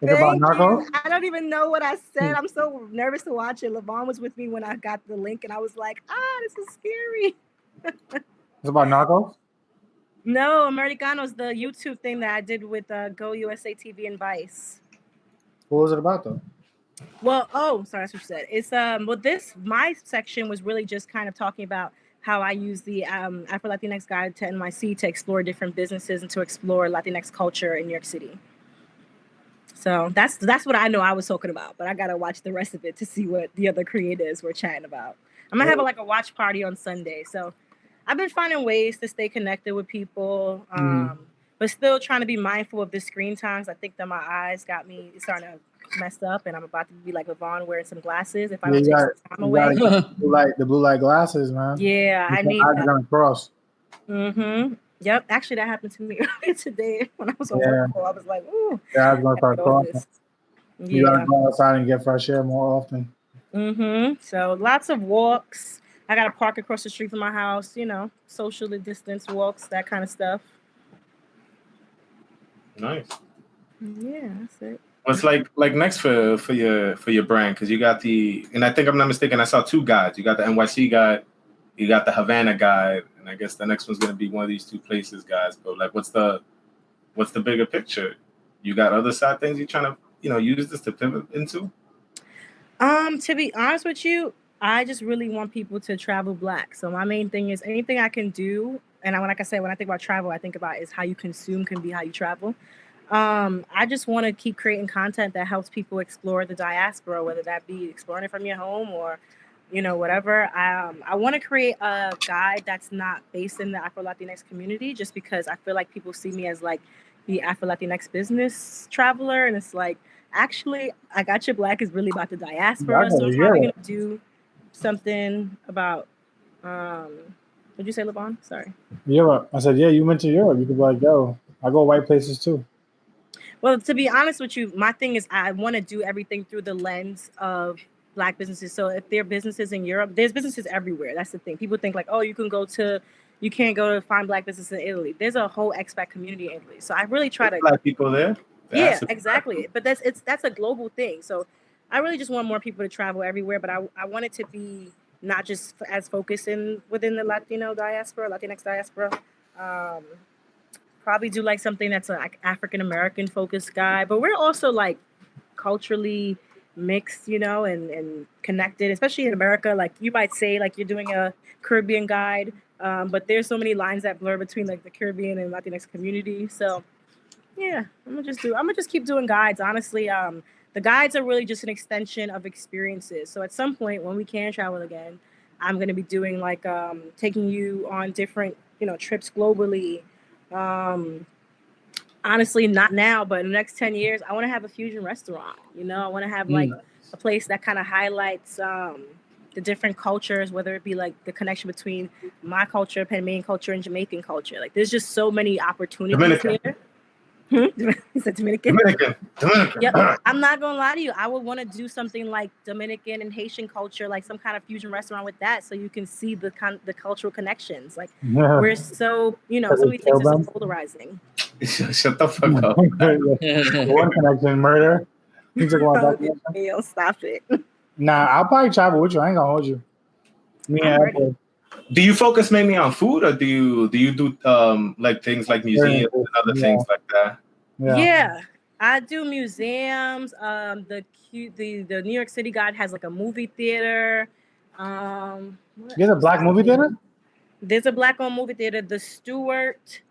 It's about Narcos? I don't even know what I said. I'm so nervous to watch it. Levon was with me when I got the link, and I was like, this is scary. It's about Narcos? No, Americanos, the YouTube thing that I did with Go USA TV and Vice. What was it about, though? Well, sorry, that's what you said. It's my section was really just kind of talking about how I use the Afro Latinx Guide to NYC to explore different businesses and to explore Latinx culture in New York City. So that's what I know I was talking about, but I gotta watch the rest of it to see what the other creators were chatting about. I'm gonna have a watch party on Sunday, so I've been finding ways to stay connected with people, but still trying to be mindful of the screen times. I think that my eyes got me starting to mess up, and I'm about to be like Levon wearing some glasses if I don't take some time away. The blue light glasses, man. Yeah, I need that. Gonna cross. Yep. Actually, that happened to me earlier today when I was on work call. I was like, ooh. Yeah, I was gonna start crossing. You gotta go outside and get fresh air more often. So lots of walks. I got to park across the street from my house, socially distanced walks, that kind of stuff. Nice. Yeah, that's it. What's like next for your brand? Because you got and I think I'm not mistaken, I saw two guides. You got the NYC guide, you got the Havana guide, and I guess the next one's gonna be one of these two places guys. But like, what's the bigger picture? You got other side things you're trying to use this to pivot into? To be honest with you, I just really want people to travel Black. So my main thing is anything I can do. And like I said, when I think about travel, I think about is how you consume can be how you travel. I just want to keep creating content that helps people explore the diaspora, whether that be exploring it from your home or, whatever. I want to create a guide that's not based in the Afro Latinx community, just because I feel like people see me as like the Afro Latinx business traveler. And it's like, actually, I Got Your Black is really about the diaspora. So I'm probably going to do something about what'd you say, Levon? Sorry. Europe. I said, you mentioned Europe. You could be like, yo, I go white places too. Well, to be honest with you, my thing is I want to do everything through the lens of Black businesses. So if there are businesses in Europe, there's businesses everywhere. That's the thing. People think like, oh, you can't go to find Black businesses in Italy. There's a whole expat community in Italy. So I really try to Black people there. Yeah, exactly. But that's a global thing. So I really just want more people to travel everywhere, but I want it to be not just as focused within the Latinx diaspora. Probably do like something that's like African American focused guide, but we're also like culturally mixed, and connected, especially in America. Like you might say like you're doing a Caribbean guide, but there's so many lines that blur between like the Caribbean and Latinx community. So yeah, I'm gonna just keep doing guides. Honestly, the guides are really just an extension of experiences. So at some point when we can travel again, I'm gonna be doing like taking you on different trips globally. honestly, not now, but in the next 10 years, I want to have a fusion restaurant. I want to have like a place that kind of highlights the different cultures, whether it be like the connection between my culture, Panamanian culture, and Jamaican culture. Like, there's just so many opportunities Dominican. here. Is that Dominican? Dominican. Yep. I'm not gonna lie to you. I would want to do something like Dominican and Haitian culture, like some kind of fusion restaurant with that, so you can see the cultural connections. Like, we're so so many things are so polarizing. Shut the fuck up. One connection, murder. Stop it. Nah, I'll probably travel with you. I ain't gonna hold you. Do you focus mainly on food, or do you do like things like museums and other things like that? Yeah, I do museums. The New York City God has like a movie theater. There's a black movie theater? There's a black-owned movie theater, The Stewart.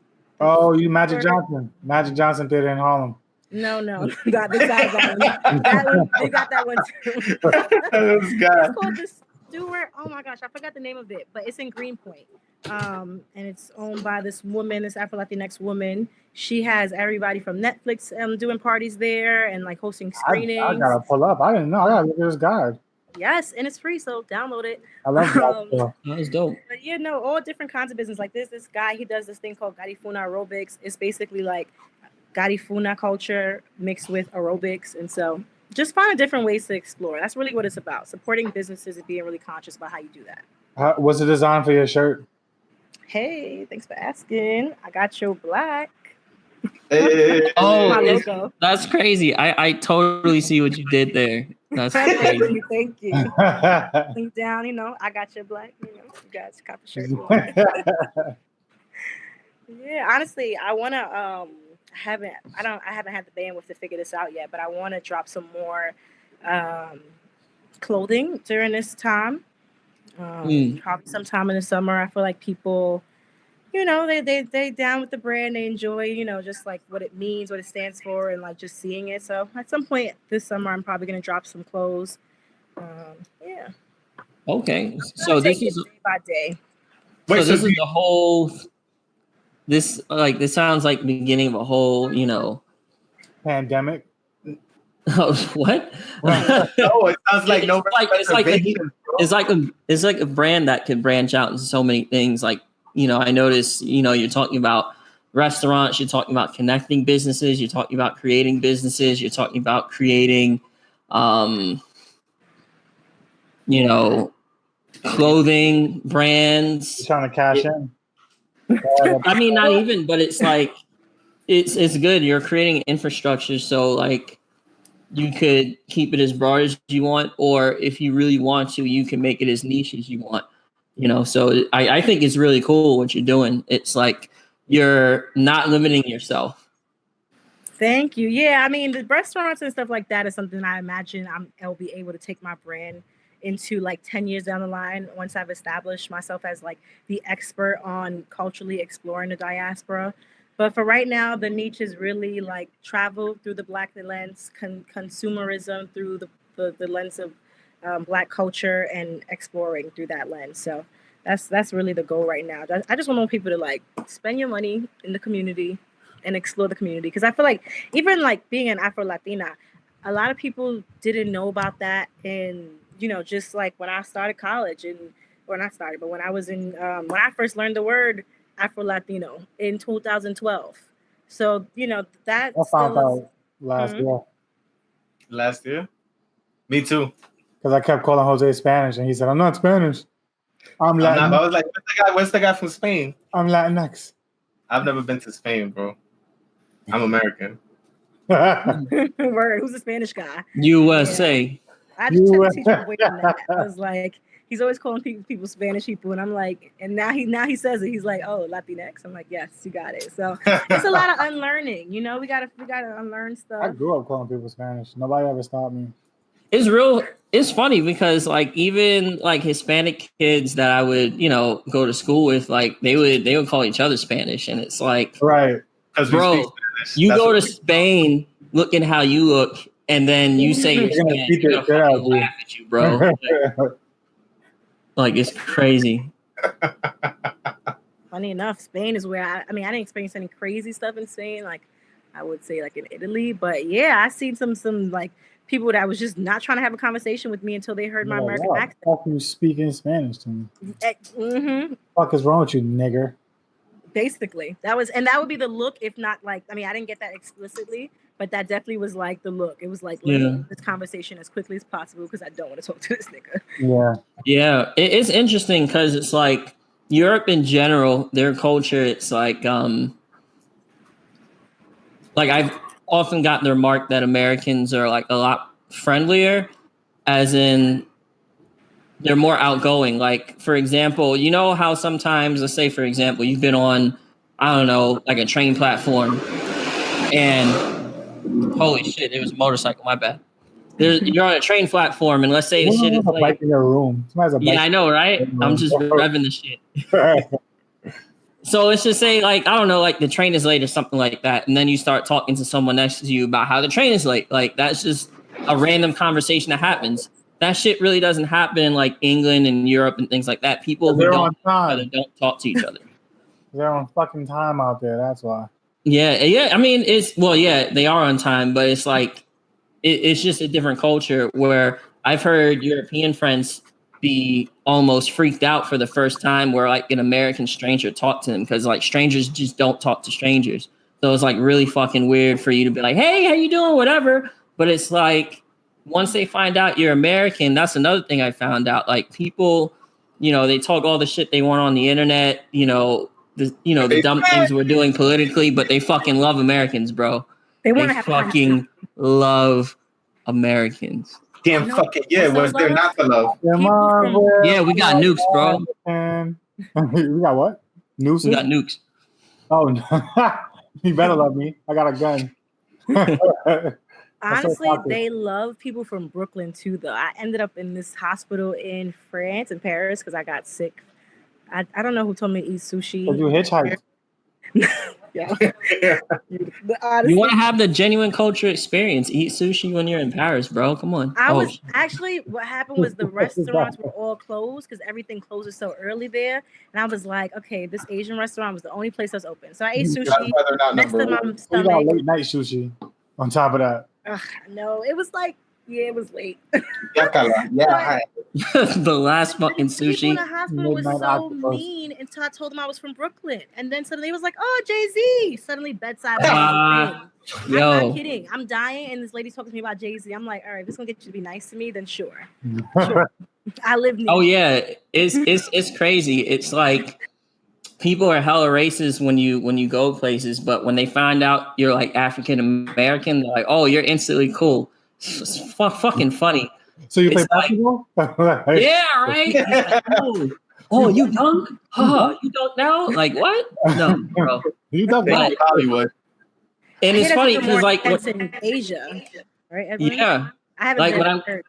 Oh, you Magic Johnson. Magic Johnson Theater in Harlem. No, not besides that one. That one, they got that one too. It's called The Stewart. Oh my gosh, I forgot the name of it, but it's in Greenpoint. And it's owned by this woman, this Afro-Latinx woman. She has everybody from Netflix doing parties there and like hosting screenings. I gotta pull up. I didn't know. I gotta look at this guide. Yes, and it's free, so download it. I love that. That was dope. But all different kinds of business. Like this guy, he does this thing called Garifuna aerobics. It's basically like Garifuna culture mixed with aerobics, and so just find different ways to explore. That's really what it's about: supporting businesses and being really conscious about how you do that. What's the design for your shirt? Hey, thanks for asking. I got your black. Hey. Oh, that's crazy. I totally see what you did there. That's crazy. Thank you. Link down, I got your black. You guys cop the shirt. Yeah, honestly, I wanna. I haven't had the bandwidth to figure this out yet, but I want to drop some more clothing during this time. Probably sometime in the summer. I feel like people, they down with the brand. They enjoy, just like what it means, what it stands for, and like just seeing it. So at some point this summer, I'm probably gonna drop some clothes. Yeah. Okay. So this is day by day. Wait, so this is the whole. This sounds like the beginning of a whole, pandemic. What? No, it sounds like it's like a brand that could branch out into so many things. Like, I noticed, you're talking about restaurants, you're talking about connecting businesses, you're talking about creating businesses, you're talking about creating, clothing brands. You're trying to cash in. I mean, not even, but it's like it's good. You're creating infrastructure, so like you could keep it as broad as you want, or if you really want to, you can make it as niche as you want. So I think it's really cool what you're doing. It's like you're not limiting yourself. Thank you. Yeah, I mean, the restaurants and stuff like that is something I imagine I'll be able to take my brand into like 10 years down the line once I've established myself as like the expert on culturally exploring the diaspora. But for right now, the niche is really like travel through the Black lens, consumerism through the lens of Black culture, and exploring through that lens. So that's really the goal right now. I just want people to like spend your money in the community and explore the community, because I feel like even like being an Afro-Latina, a lot of people didn't know about that. And just like when I started college, when I was in when I first learned the word Afro-Latino in 2012. So that I found out last year. Last year? Me too. Because I kept calling Jose Spanish, and he said, "I'm not Spanish. I'm Latin." I was like, what's the guy from Spain? I'm Latinx. I've never been to Spain, bro. I'm American. Word. Who's the Spanish guy? USA. Yeah. I just tried to teach my boyfriend that. I was like, he's always calling people Spanish people, and I'm like, and now he says it. He's like, oh, Latinx. I'm like, yes, you got it. So it's a lot of unlearning. We gotta unlearn stuff. I grew up calling people Spanish. Nobody ever stopped me. It's funny because like even like Hispanic kids that I would go to school with, like they would call each other Spanish, and it's like, right, bro, you go to Spain looking how you look, and then you say you're Spanish, you're gonna laugh at you, bro. Like it's crazy. Funny enough, Spain is where I didn't experience any crazy stuff in Spain. Like I would say like in Italy. But yeah, I seen some like people that was just not trying to have a conversation with me until they heard my American accent. Fuck you speaking Spanish to me. Mm-hmm. Fuck is wrong with you, nigger? Basically, that would be the look. If not like, I mean, I didn't get that explicitly, but that definitely was like the look. It was like, let's end this conversation as quickly as possible because I don't want to talk to this nigga. Yeah. It's interesting because it's like Europe in general, their culture. It's like I've often gotten the remark that Americans are like a lot friendlier, as in they're more outgoing. Like, for example, you know how sometimes, let's say, for example, you've been on, I don't know, like a train platform and holy shit, it was a motorcycle, my bad. You're on a train platform and let's say the shit is like in your room. Yeah, I know, right? I'm just revving the shit. So let's just say, like, I don't know, like the train is late or something like that. And then you start talking to someone next to you about how the train is late. Like, that's just a random conversation that happens. That shit really doesn't happen in like England and Europe and things like that. People who don't talk to each other. They're on fucking time out there. That's why. Yeah. I mean, they are on time, but it's like, it's just a different culture where I've heard European friends be almost freaked out for the first time where like an American stranger talked to them because like strangers just don't talk to strangers. So it's like really fucking weird for you to be like, hey, how you doing? Whatever. But it's like once they find out you're American, that's another thing I found out. Like people, they talk all the shit they want on the internet, the dumb things we're doing politically, but they fucking love Americans, bro. They fucking love Americans. Damn fucking yeah, was there not the love? Yeah, we got nukes, bro. We got what? Nukes? We got nukes. Oh, no. You better love me. I got a gun. Honestly, they love people from Brooklyn too, though. I ended up in this hospital in France, in Paris, because I got sick. I don't know who told me to eat sushi. Did you hitchhike? Yeah. You want to have the genuine culture experience. Eat sushi when you're in Paris, bro. Come on. What happened was the restaurants were all closed because everything closes so early there. And I was like, okay, this Asian restaurant was the only place that's open. So I ate sushi next to my stomach. You got late night sushi on top of that. No, it was like, it was late. Yeah. The last fucking sushi. People in the hospital was so mean until I told them I was from Brooklyn. And then suddenly it was like, oh, Jay-Z. Suddenly bedside. I'm not kidding. I'm dying. And this lady's talking to me about Jay-Z. I'm like, all right, if it's going to get you to be nice to me, then sure. I live near. Oh, yeah. It's crazy. It's like people are hella racist when you go places. But when they find out you're like African American, they're like, oh, you're instantly cool. It's fucking funny. So you play basketball? Yeah, right. Oh, you dunk? You don't know? Like what? No, bro. You dunk Hollywood. And it's funny because like in Asia, right? Everyone? Yeah. I haven't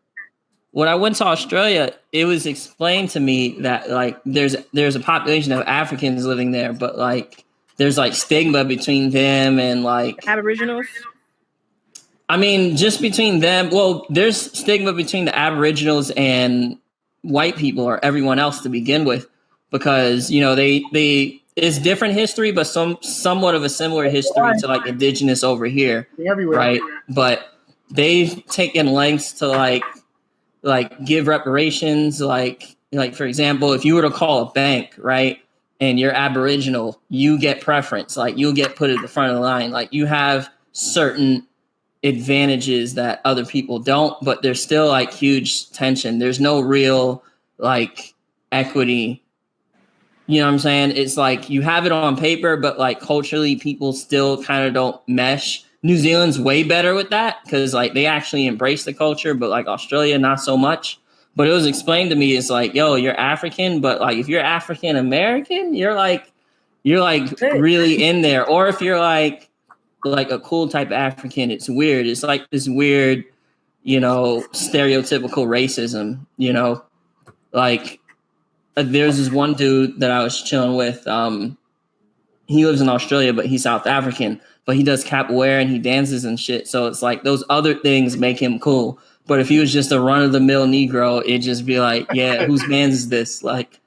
when I went to Australia, it was explained to me that like there's a population of Africans living there, but like there's like stigma between them and like Aboriginals. I mean, just between them. Well, there's stigma between the Aboriginals and white people or everyone else to begin with, because they it's different history, but somewhat of a similar history to like indigenous over here, right? But they've taken lengths to like give reparations, like for example, if you were to call a bank, right, and you're Aboriginal, you get preference, like you'll get put at the front of the line, like you have certain advantages that other people don't, but there's still like huge tension. There's no real like equity. You know what I'm saying? It's like you have it on paper, but like culturally people still kind of don't mesh. New Zealand's way better with that because like they actually embrace the culture, but like Australia, not so much. But it was explained to me, it's like, yo, you're African, but like if you're African American, you're like really in there. Or if you're like a cool type of African, it's weird. It's like this weird, stereotypical racism, like there's this one dude that I was chilling with. He lives in Australia, but he's South African, but he does capoeira and he dances and shit. So it's like those other things make him cool. But if he was just a run of the mill Negro, it'd just be like, yeah, whose man's is this? Like,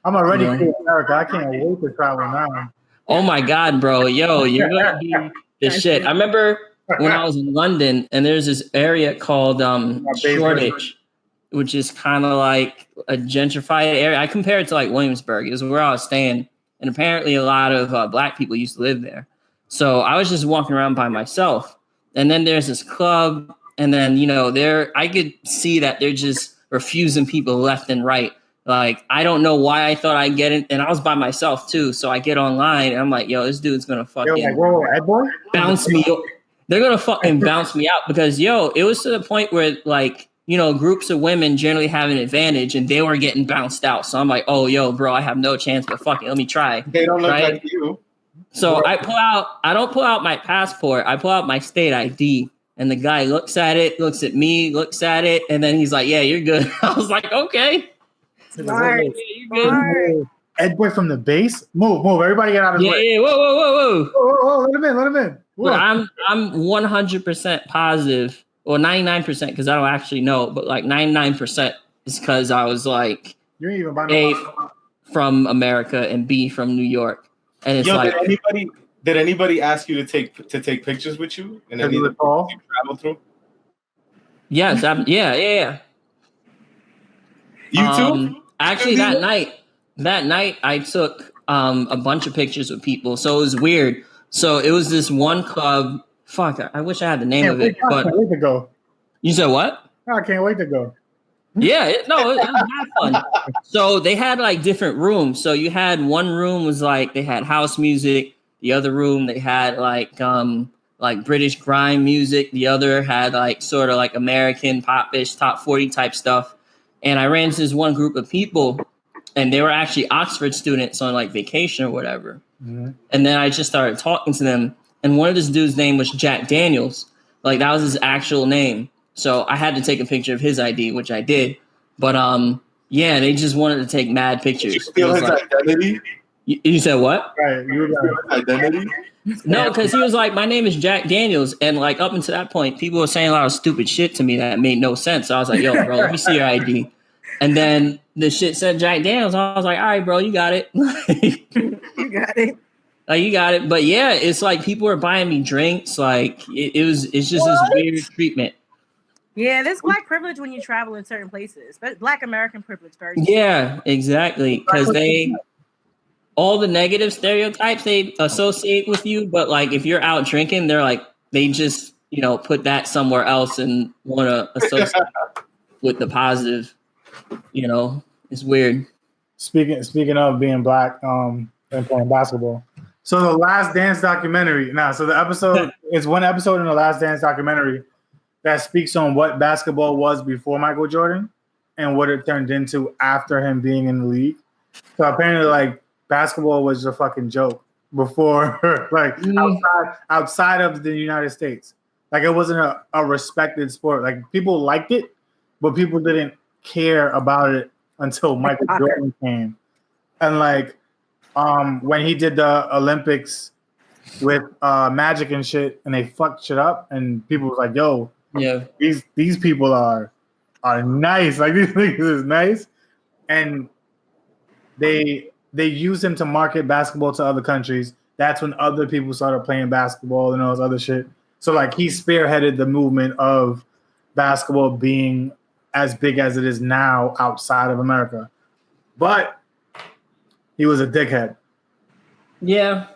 I'm already cool in America. I can't wait to travel now. Oh my God, bro. Yo, you're going to be this shit. I remember when I was in London, and there's this area called Shoreditch, which is kind of like a gentrified area. I compare it to like Williamsburg. It was where I was staying, and apparently a lot of black people used to live there. So I was just walking around by myself, and then there's this club, and then I could see that they're just refusing people left and right. Like, I don't know why I thought I'd get it, and I was by myself too. So I get online, and I'm like, "Yo, this dude's gonna fucking bounce me. They're gonna fucking bounce me out because it was to the point where like." Groups of women generally have an advantage and they were getting bounced out. So I'm like, oh, bro, I have no chance, but fuck it. Let me try. They don't look like you. So I don't pull out my passport. I pull out my state ID and the guy looks at it, looks at me, looks at it. And then he's like, yeah, you're good. I was like, okay. Smart. Yeah, you're good. Ed Boy from the base. Move. Everybody get out of the way. Yeah. Whoa. Let him in. But I'm 100% positive. Or 99% because I don't actually know, but like 99% is because I was like A from America and B from New York, and it's like did anybody ask you to take pictures with you and any of the calls you travel through? Yes, yeah. You too? Actually, that night I took a bunch of pictures with people, so it was weird. So it was this one club. Fuck, I wish I had the name of it. But I can't wait to go. You said what? I can't wait to go. Yeah, it was fun. So they had like different rooms. So you had one room was like they had house music. The other room they had like British grime music. The other had like sort of like American pop-ish top 40 type stuff. And I ran into this one group of people, and they were actually Oxford students on like vacation or whatever. Mm-hmm. And then I just started talking to them. And one of this dude's name was Jack Daniels. Like, that was his actual name. So I had to take a picture of his ID, which I did. But, yeah, they just wanted to take mad pictures. Did you steal his identity? You said what? Right. You were identity? No, because he was like, my name is Jack Daniels. And, like, up until that point, people were saying a lot of stupid shit to me that made no sense. So I was like, yo, bro, let me see your ID. And then the shit said Jack Daniels. I was like, all right, bro, you got it. You got it. You got it. But yeah, it's like people are buying me drinks. Like it's just this weird treatment. Yeah, there's black privilege when you travel in certain places. But black American privilege very Yeah, exactly. Because all the negative stereotypes they associate with you, but like if you're out drinking, they're like they just, put that somewhere else and want to associate with the positive. It's weird. Speaking of being black, and playing basketball. So the Last Dance documentary. So the episode is one episode in the Last Dance documentary that speaks on what basketball was before Michael Jordan and what it turned into after him being in the league. So apparently, like, basketball was a fucking joke before, like, outside of the United States. Like, it wasn't a respected sport. Like, people liked it, but people didn't care about it until Michael Jordan came. And like, when he did the Olympics with Magic and shit, and they fucked shit up, and people was like, "Yo, yeah, these people are nice. Like, these niggas is nice," and they used him to market basketball to other countries. That's when other people started playing basketball and all this other shit. So like, he spearheaded the movement of basketball being as big as it is now outside of America, but he was a dickhead. Yeah.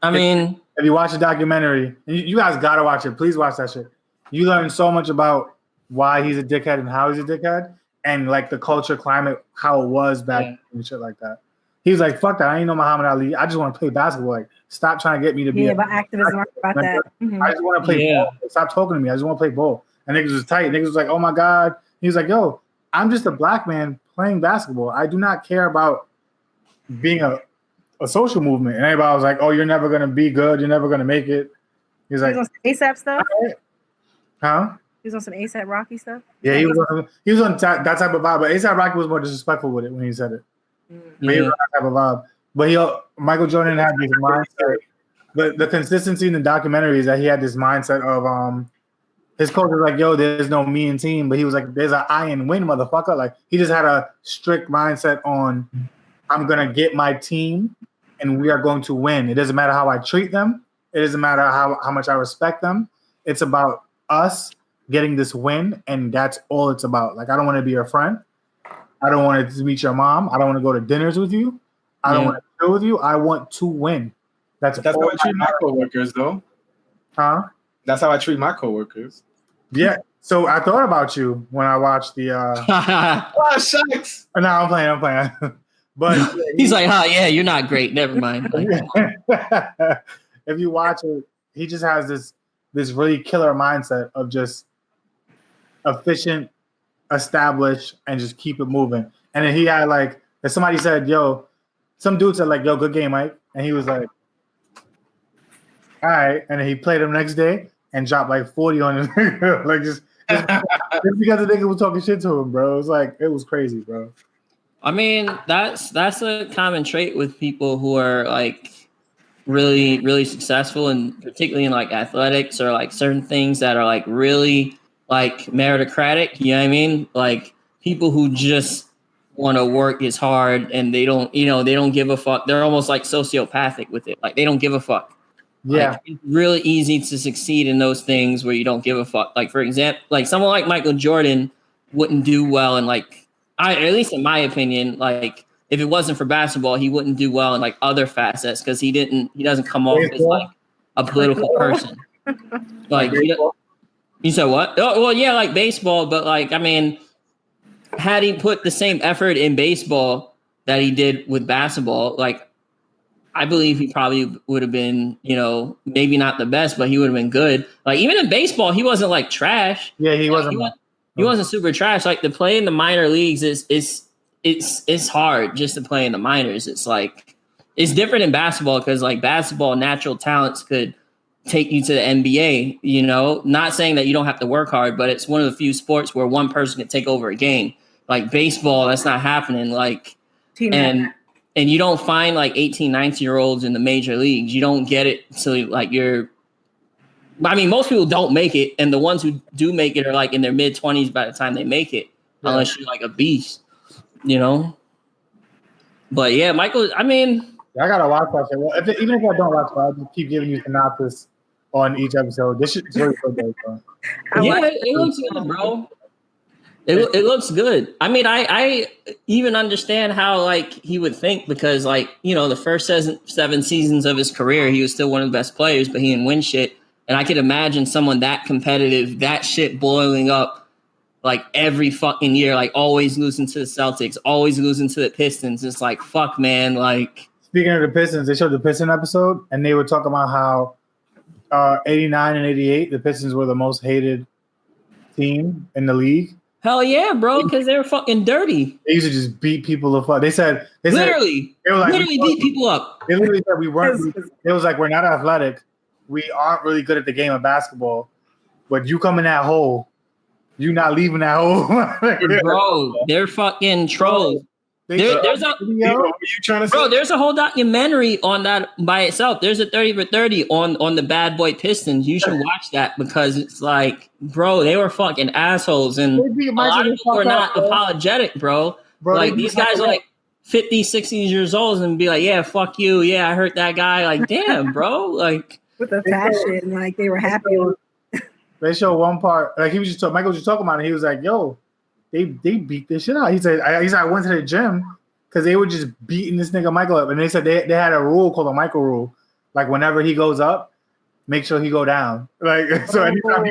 I mean, if you watch the documentary, and you guys got to watch it, please watch that shit. You learn so much about why he's a dickhead and how he's a dickhead and like the culture climate, how it was back then and shit like that. He was like, fuck that. I ain't know Muhammad Ali. I just want to play basketball. Like, stop trying to get me to be about activism about that. Mm-hmm. I just want to play ball. Stop talking to me. I just want to play ball. And niggas was tight. Niggas was like, oh my God. He was like, yo, I'm just a black man playing basketball. I do not care about being a social movement. And everybody was like, oh, you're never going to be good. You're never going to make it. He was like, on some ASAP stuff? Huh? He was on some ASAP Rocky stuff? Yeah, he was on that type of vibe. But ASAP Rocky was more disrespectful with it when he said it. But he was on that type of vibe. But Michael Jordan had this mindset. But the consistency in the documentary is that he had this mindset of his coach was like, yo, there's no me and team. But he was like, there's an I and win, motherfucker. Like, he just had a strict mindset on, I'm going to get my team and we are going to win. It doesn't matter how I treat them. It doesn't matter how much I respect them. It's about us getting this win, and that's all it's about. Like, I don't want to be your friend. I don't want to meet your mom. I don't want to go to dinners with you. I don't want to chill with you. I want to win. That's how I treat my coworkers, though. Huh? That's how I treat my coworkers. Yeah. So I thought about you when I watched the. Oh, shucks. No, I'm playing. But he's like, yeah, you're not great. Never mind. Like, if you watch it, he just has this really killer mindset of just efficient, establish, and just keep it moving. And then he had like, if somebody said, "Yo," some dude said like, "Yo, good game, Mike," and he was like, "All right," and then he played him next day and dropped like 40 on him, like just because the nigga was talking shit to him, bro. It was like, it was crazy, bro. I mean, that's a common trait with people who are like really, really successful, and particularly in like athletics or like certain things that are like really like meritocratic. You know what I mean? Like people who just want to work as hard and they don't give a fuck. They're almost like sociopathic with it. Like they don't give a fuck. Yeah. Like, it's really easy to succeed in those things where you don't give a fuck. Like, for example, like someone like Michael Jordan wouldn't do well in like, at least in my opinion, like if it wasn't for basketball, he wouldn't do well in like other facets because he doesn't come off as like a political person. Like you said what? Oh, well, yeah, like baseball, but like, I mean, had he put the same effort in baseball that he did with basketball, like I believe he probably would have been, maybe not the best, but he would have been good. Like even in baseball, he wasn't like trash. Yeah, he wasn't. He wasn't super trash. Like to play in the minor leagues it's hard just to play in the minors. It's like it's different in basketball because like basketball, natural talents could take you to the NBA. Not saying that you don't have to work hard, but it's one of the few sports where one person can take over a game. Like baseball, that's not happening. Like and you don't find like 18, 19-year-olds in the major leagues. You don't get it till like most people don't make it. And the ones who do make it are like in their mid-20s by the time they make it, unless you're like a beast, But yeah, Michael, I gotta watch that shit. Well, even if I don't watch it, I'll just keep giving you synopsis on each episode. This shit's really good, bro. Yeah, it looks good, bro. It looks good. I mean, I even understand how like he would think because like, the first 7 seasons of his career, he was still one of the best players, but he didn't win shit. And I could imagine someone that competitive, that shit boiling up like every fucking year, like always losing to the Celtics, always losing to the Pistons. It's like, fuck, man. Like speaking of the Pistons, they showed the Piston episode and they were talking about how 89 and 88, the Pistons were the most hated team in the league. Hell yeah, bro, because they were fucking dirty. They used to just beat people the fuck. They said literally beat people up. They literally said we weren't. It was like we're not athletic. We aren't really good at the game of basketball. But you come in that hole, you not leaving that hole. Bro, they're fucking trolls. There's a whole documentary on that by itself. There's a 30 for 30 on the bad boy Pistons. You should watch that because it's like, bro, they were fucking assholes and a lot of people were not apologetic, bro. Like these guys are like 50, 60 years old and be like, yeah, fuck you. Yeah, I hurt that guy. Like, damn, bro. Like with the fashion, like they were happy. They show one part, like Michael was just talking about it. He was like, yo, they beat this shit out. He said, I went to the gym because they were just beating this nigga Michael up. And they said they had a rule called a Michael rule. Like whenever he goes up, make sure he go down. Like so anytime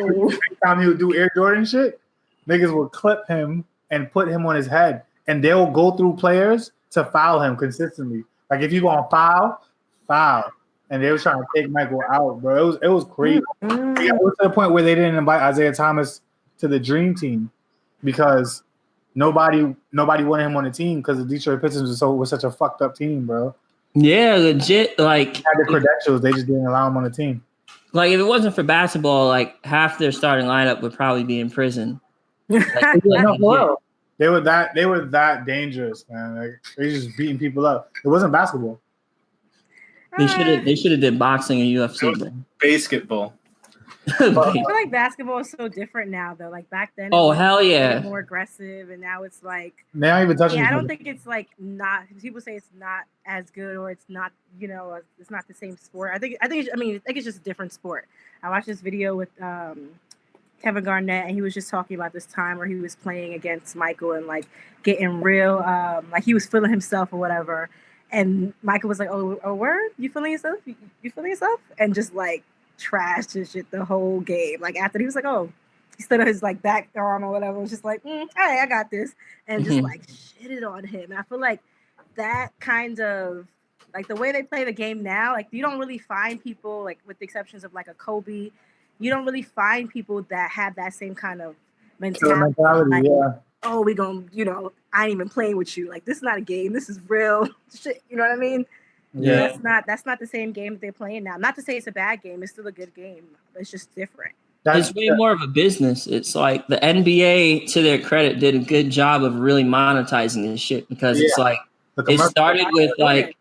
he would do Air Jordan shit, niggas would clip him and put him on his head. And they'll go through players to foul him consistently. Like if you gonna foul. And they were trying to take Michael out, bro. It was crazy. It was to the point where they didn't invite Isaiah Thomas to the Dream Team because nobody wanted him on the team because the Detroit Pistons was such a fucked up team, bro. Yeah, legit. Like they had the credentials, they just didn't allow him on the team. Like if it wasn't for basketball, like half their starting lineup would probably be in prison. Like, they were that dangerous, man. Like they just beating people up. It wasn't basketball. They should have did boxing and UFC. Basketball. I feel like basketball is so different now, though. Like back then, oh hell yeah, more aggressive, and now it's like They don't even touch. yeah. I don't think it's like not. People say it's not as good, or it's not. You know, it's not the same sport. I think. I mean, I think it's just a different sport. I watched this video with Kevin Garnett, and he was just talking about this time where he was playing against Michael and like getting real, like he was feeling himself or whatever. And Michael was like, "Oh, word? You feeling yourself? You feeling yourself?" And just like trashed his shit the whole game. Like after he was like, "Oh," he stood on his like back arm or whatever. It was just like, "Hey, I got this," and just like shitted on him. And I feel like that kind of like the way they play the game now, like you don't really find people like with the exceptions of like a Kobe, you don't really find people that have that same kind of mentality. Like, yeah. Oh, we gonna, you know, I ain't even playing with you. Like this is not a game. This is real shit. You know what I mean? Yeah. That's not the same game that they're playing now. Not to say it's a bad game. It's still a good game. It's just different. It's way more of a business. It's like the NBA, to their credit, did a good job of really monetizing this shit because it's like it started with like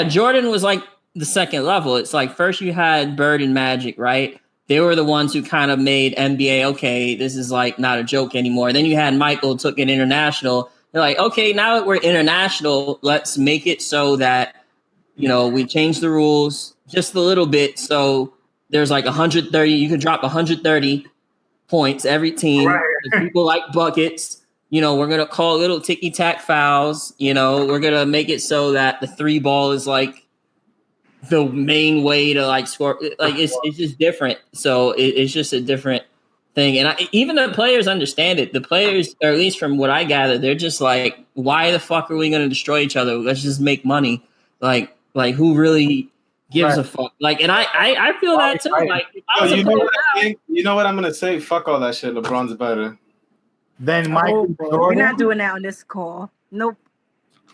Jordan was like the second level. It's like first you had Bird and Magic, right? They were the ones who kind of made NBA, okay, this is like not a joke anymore. Then you had Michael took it international. They're like, okay, now that we're international, let's make it so that, you know, we change the rules just a little bit. So there's like 130, you can drop 130 points every team. Right. People like buckets. You know, we're going to call little ticky-tack fouls. You know, we're going to make it so that the 3 ball is like the main way to like score. Like it's just different. So it's just a different thing. And even the players understand it. The players, or at least from what I gather, they're just like, why the fuck are we going to destroy each other? Let's just make money. Like who really gives a fuck? Like, and I feel that too. Like, you know what I'm going to say? Fuck all that shit. LeBron's better. Then Michael Jordan. We're not doing that on this call. Nope.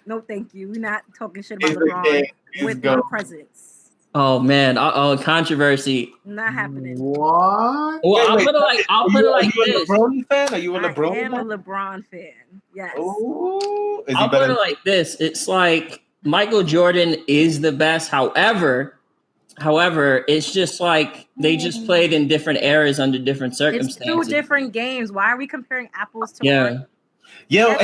No, thank you. We're not talking shit about LeBron with no presence. Oh man! Controversy. Not happening. What? Well, I'll put it like this. Are you a LeBron fan? Are you a LeBron fan? I am fan? a LeBron fan. Yes. Ooh, I'll put it like this. It's like Michael Jordan is the best. However, it's just like they just played in different eras under different circumstances. It's 2 different games. Why are we comparing apples to oranges? Yo,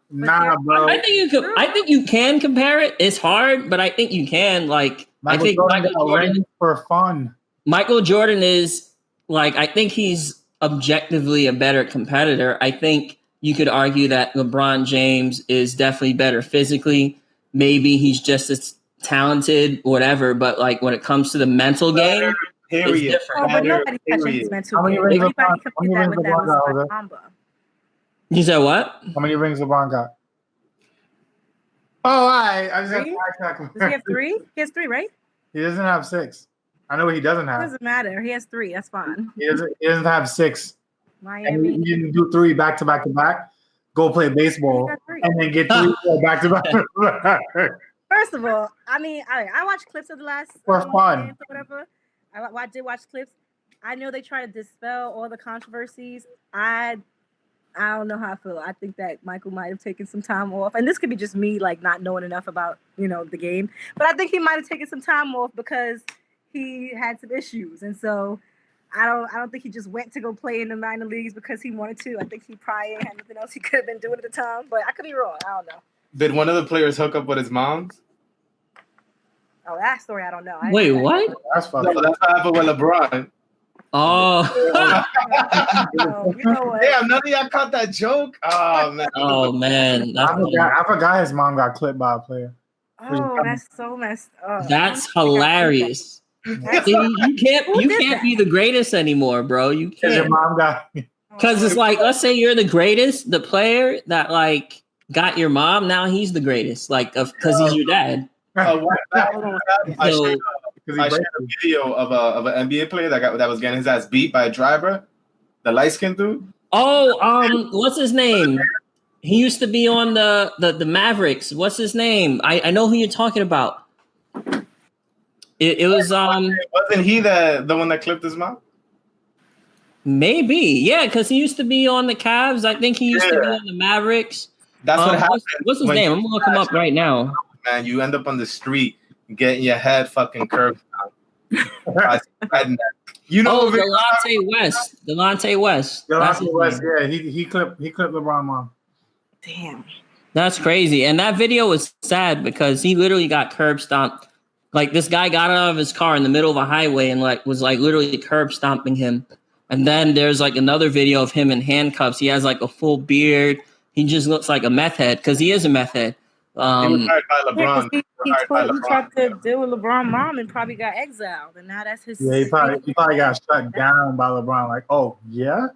nah, bro. I think you can compare it. It's hard, but I think you can. Like, I think Michael Jordan for fun. Michael Jordan is like, I think he's objectively a better competitor. I think you could argue that LeBron James is definitely better physically. Maybe he's just as talented, whatever. But like when it comes to the mental game, it's different. But nobody touches his mental game. Everybody compared that with that was Mamba. You said what? How many rings LeBron got? Oh, I just have to Does he have 3? He has 3, right? He doesn't have 6. I know what he doesn't have. It doesn't matter. He has 3. That's fine. He doesn't have 6. Miami. And you can do 3 back to back to back. Go play baseball and then get 3 back to back. First of all, I mean, I watched clips of the last for fun. Whatever. I did watch clips. I know they try to dispel all the controversies. I don't know how I feel. I think that Michael might have taken some time off. And this could be just me, like, not knowing enough about, you know, the game. But I think he might have taken some time off because he had some issues. And so I don't think he just went to go play in the minor leagues because he wanted to. I think he probably had nothing else he could have been doing at the time. But I could be wrong. I don't know. Did one of the players hook up with his mom? Oh, that story I don't know. Wait, what? That's funny. No, that's what happened with LeBron. Oh. You know what? Damn, none of y'all caught that joke. Oh man. Oh man. I forgot his mom got clipped by a player. Oh, that's so messed up. That's hilarious. See, you can't be the greatest anymore, bro. You can't. Your mom got because it's like, let's say you're the greatest, the player that like got your mom, now he's the greatest, like because he's your dad. I shared a video of an NBA player that was getting his ass beat by a driver, the light skinned dude. Oh, what's his name? He used to be on the Mavericks. What's his name? I know who you're talking about. It was wasn't he the one that clipped his mouth? Maybe, yeah, because he used to be on the Cavs. I think he used to be on the Mavericks. That's what happened. What's his name? I'm gonna look him up right now. Man, you end up on the street getting your head fucking curved out. You know, Delonte West. Delonte West. Delonte West, yeah, he clipped LeBron mom. Damn. That's crazy. And that video was sad because he literally got curb stomped. Like this guy got out of his car in the middle of a highway and like was like literally curb stomping him. And then there's like another video of him in handcuffs. He has like a full beard. He just looks like a meth head because he is a meth head. He was hired by LeBron. He tried to deal with LeBron mom and probably got exiled. And now that's his. Yeah, he probably got shut down by LeBron. Like, oh yeah.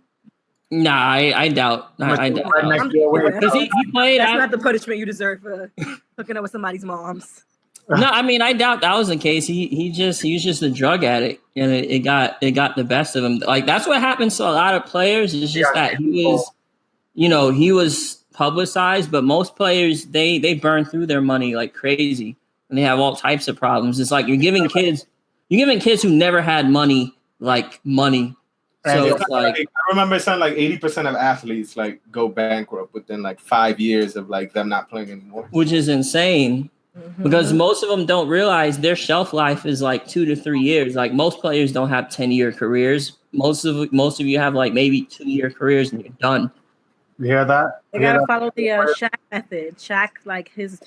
Nah, I doubt. I doubt. Because he played. That's not the punishment you deserve for hooking up with somebody's moms. No, I mean I doubt that was the case. He was just a drug addict, and it got the best of him. Like that's what happens to a lot of players. It's just that he was publicized, but most players they burn through their money like crazy, and they have all types of problems. It's like you're giving kids who never had money like money. So it's like I remember something like 80% of athletes like go bankrupt within like 5 years of like them not playing anymore, which is insane. Because most of them don't realize their shelf life is like 2 to 3 years. Like most players don't have 10-year careers. Most of you have like maybe 2-year careers and you're done. You hear that? They gotta follow the Shaq method. Shaq, like his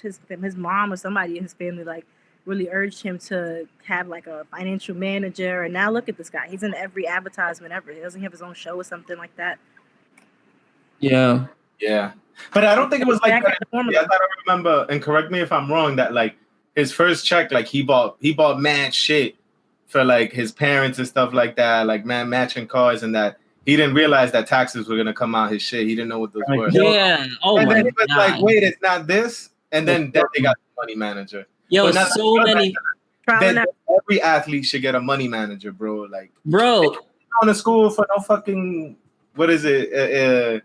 mom or somebody in his family, like really urged him to have like a financial manager. And now look at this guy. He's in every advertisement ever. He doesn't have his own show or something like that. Yeah. Yeah. But I don't think it was like that. Yeah, I thought I remember, and correct me if I'm wrong, that like his first check, like he bought mad shit for like his parents and stuff like that, like matching cars, and that he didn't realize that taxes were gonna come out his shit. He didn't know what those were. Yeah. Oh and my then he was God. like, wait, it's not this. And then they got the money manager. Yo, so many. Then every athlete should get a money manager, bro. Like, bro, going to school for no fucking what is it?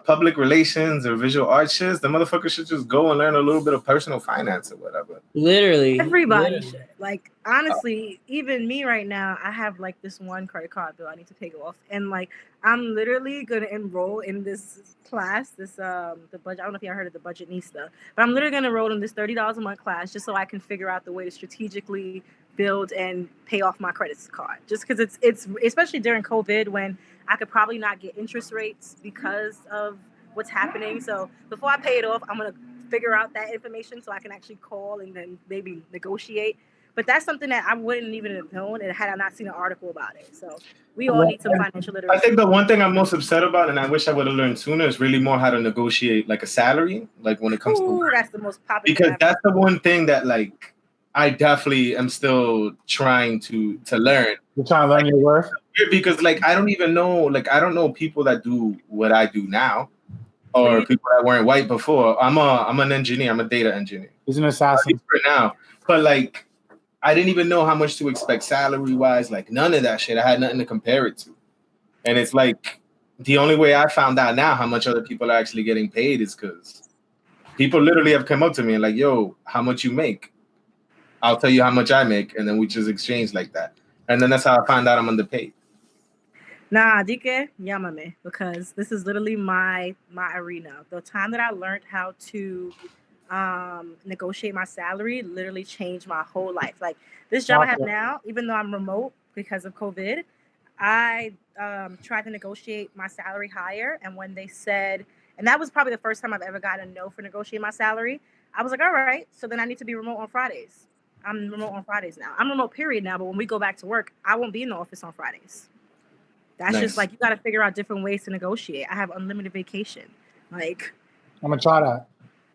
Public relations or visual arts shit, the motherfucker should just go and learn a little bit of personal finance or whatever. Literally. Everybody should. Like, honestly, even me right now, I have like this one credit card bill I need to pay off. And like, I'm literally going to enroll in this class, the budget. I don't know if y'all heard of the Budgetnista, but I'm literally going to enroll in this $30 a month class just so I can figure out the way to strategically build and pay off my credit card. Just because it's especially during COVID when I could probably not get interest rates because of what's happening. So before I pay it off, I'm going to figure out that information so I can actually call and then maybe negotiate. But that's something that I wouldn't even have known had I not seen an article about it. So we all need some financial literacy. I think the one thing I'm most upset about, and I wish I would have learned sooner, is really more how to negotiate like a salary, like when it comes to that's the most popular. Because that's the one thing that like I definitely am still trying to learn. You're trying to learn your worth? Because like I don't even know, like I don't know people that do what I do now, or people that weren't white before. I'm an engineer. I'm a data engineer. He's an assassin for now. But like I didn't even know how much to expect salary wise. Like none of that shit. I had nothing to compare it to. And it's like the only way I found out now how much other people are actually getting paid is because people literally have come up to me and like, yo, how much you make? I'll tell you how much I make, and then we just exchange like that. And then that's how I find out I'm underpaid. Nah, Dike, llámame, because this is literally my arena. The time that I learned how to negotiate my salary literally changed my whole life. Like this job I have now, even though I'm remote because of COVID, I tried to negotiate my salary higher. And when they said, and that was probably the first time I've ever gotten a no for negotiating my salary, I was like, all right, so then I need to be remote on Fridays. I'm remote on Fridays now. I'm remote period now, but when we go back to work, I won't be in the office on Fridays. That's just like, you got to figure out different ways to negotiate. I have unlimited vacation. Like, I'm going to try that.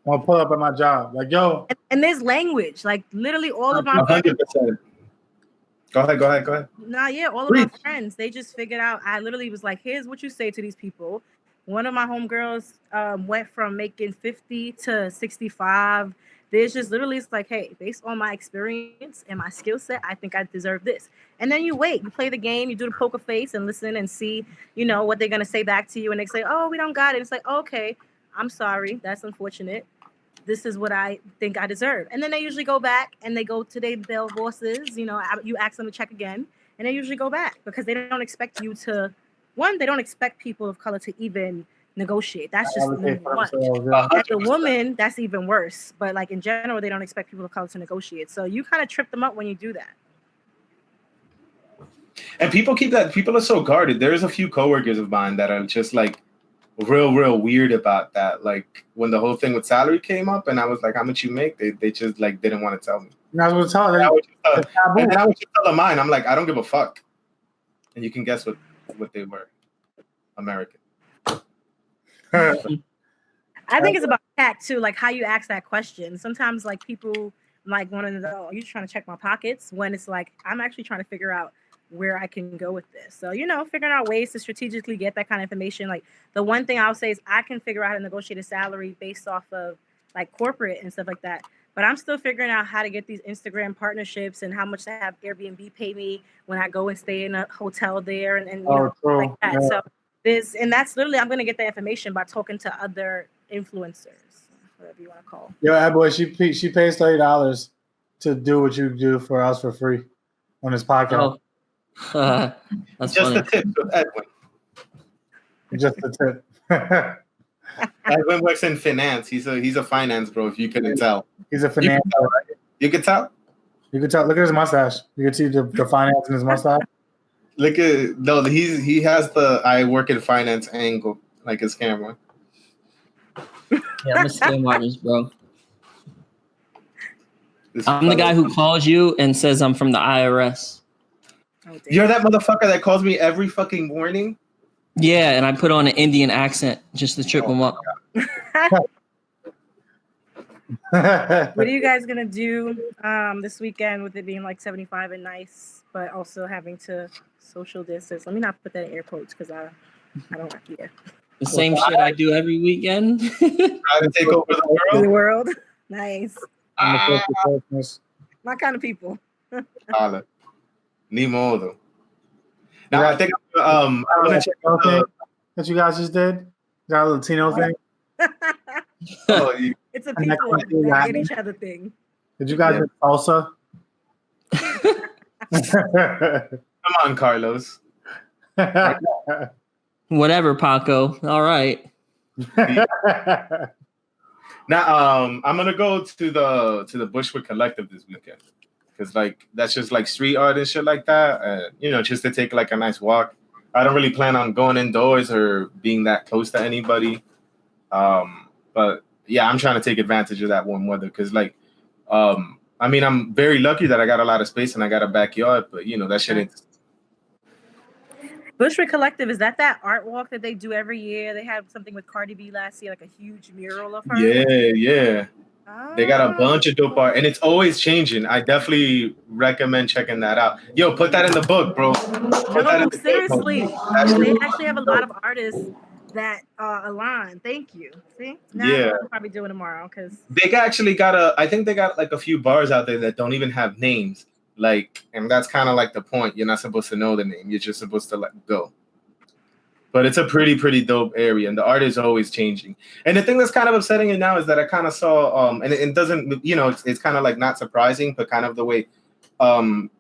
I'm going to pull up at my job. Like, yo. And there's language. Like, literally all of my 100%. Go ahead. Nah, yeah, all of my friends, they just figured out. I literally was like, here's what you say to these people. One of my homegirls went from making 50 to 65. There's just literally, it's like, hey, based on my experience and my skill set, I think I deserve this. And then you wait, you play the game, you do the poker face and listen and see, you know, what they're going to say back to you. And they say, oh, we don't got it. It's like, okay, I'm sorry. That's unfortunate. This is what I think I deserve. And then they usually go back and they go to their bosses, you know, you ask them to check again. And they usually go back because they don't expect you to, they don't expect people of color to even negotiate. That's just number one. As a woman, that's even worse. But like in general, they don't expect people of color to negotiate. So you kind of trip them up when you do that. And people are so guarded. There's a few coworkers of mine that are just like real weird about that. Like when the whole thing with salary came up and I was like, how much you make? They just like didn't want to tell me. I was telling And I them. would just tell them mine. I'm like, I don't give a fuck. And you can guess what they were. American. I think it's about tact too, like how you ask that question. Sometimes like people like want to know, are you trying to check my pockets? When it's like, I'm actually trying to figure out where I can go with this. So, figuring out ways to strategically get that kind of information. Like the one thing I'll say is I can figure out how to negotiate a salary based off of like corporate and stuff like that. But I'm still figuring out how to get these Instagram partnerships and how much to have Airbnb pay me when I go and stay in a hotel there and like that. Yeah. So that's literally, I'm going to get that information by talking to other influencers, whatever you want to call. Yo, that boy, she pays $30 to do what you do for us for free on this podcast. Oh. That's just funny. the tip with Edwin. Just the tip. Edwin works in finance. He's a finance bro. If you couldn't tell, He's a finance. You could tell. You could tell. Look at his mustache. You can see the finance in his mustache. He has the I work in finance angle like his camera. Yeah, I'm a scam artist, bro. I'm the guy who calls you and says I'm from the IRS. Oh, You're that motherfucker that calls me every fucking morning? Yeah, and I put on an Indian accent just to trip him up. What are you guys gonna do this weekend with it being like 75 and nice, but also having to social distance? Let me not put that in air quotes because I don't like it. The same shit I do every weekend. Try to take over the world. Nice. My kind of people. Ni modo. Now I think I'm gonna check out that you guys just did. Got a Latino thing. It's a people that get each other thing. Did you guys do salsa? Come on, Carlos. Whatever, Paco. All right. Now, I'm gonna go to the Bushwick Collective this weekend because like that's just like street art and shit like that. Just to take like a nice walk. I don't really plan on going indoors or being that close to anybody. But yeah, I'm trying to take advantage of that warm weather because like, I'm very lucky that I got a lot of space and I got a backyard, but that shit ain't. Bushwick Collective, is that art walk that they do every year? They had something with Cardi B last year, like a huge mural of her. Yeah. Oh. They got a bunch of dope art, and it's always changing. I definitely recommend checking that out. Yo, put that in the book, bro. No, seriously. They actually have a lot of artists that align. Thank you. See? Now I'll probably do it tomorrow because they actually got I think they got like a few bars out there that don't even have names. Like, and that's kind of like the point. You're not supposed to know the name. You're just supposed to let go. But it's a pretty dope area, and the art is always changing. And the thing that's kind of upsetting it now is that I kind of saw, and it doesn't, it's kind of like not surprising, but kind of the way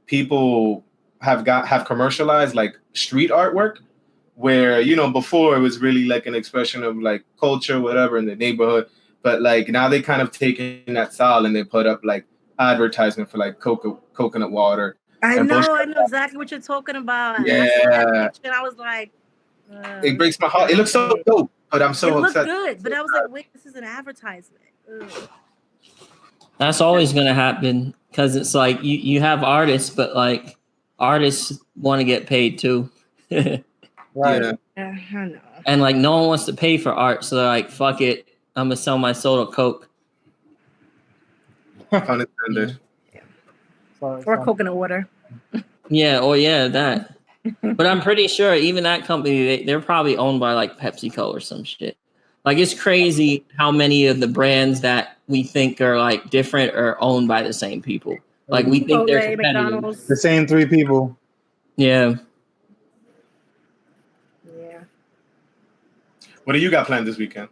people have commercialized like street artwork, where before it was really like an expression of like culture, whatever, in the neighborhood. But like now they kind of taken that style and they put up like advertisement for like coconut water. I know exactly what you're talking about. Yeah. I saw that picture and I was like, it breaks my heart. It looks so dope, but I'm so upset. It looked good, but I was like, wait, this is an advertisement. Ugh. That's always gonna happen because it's like you have artists, but like artists want to get paid too. Right. Yeah, I know. And like no one wants to pay for art, so they're like, fuck it, I'm gonna sell my soul to Coke. Pun intended. Or coconut water. Yeah, that. But I'm pretty sure even that company, they're probably owned by like PepsiCo or some shit. Like it's crazy how many of the brands that we think are like different are owned by the same people. Like we think they're competitive. McDonald's. The same 3 people. Yeah. Yeah. What do you got planned this weekend?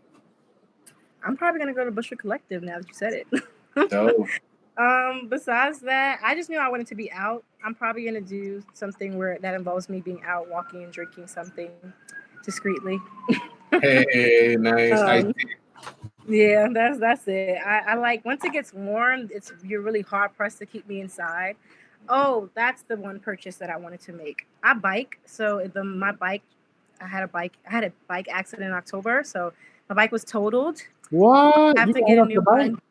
I'm probably gonna go to Bushwick Collective now that you said it. Dope. Besides that, I just knew I wanted to be out. I'm probably gonna do something that involves me being out, walking and drinking something discreetly. Hey, nice. Yeah, that's it. I like once it gets warm, you're really hard pressed to keep me inside. Oh, that's the one purchase that I wanted to make. I bike, so my bike. I had a bike accident in October, so my bike was totaled. What? I have You to can get hit a up new the bike? one.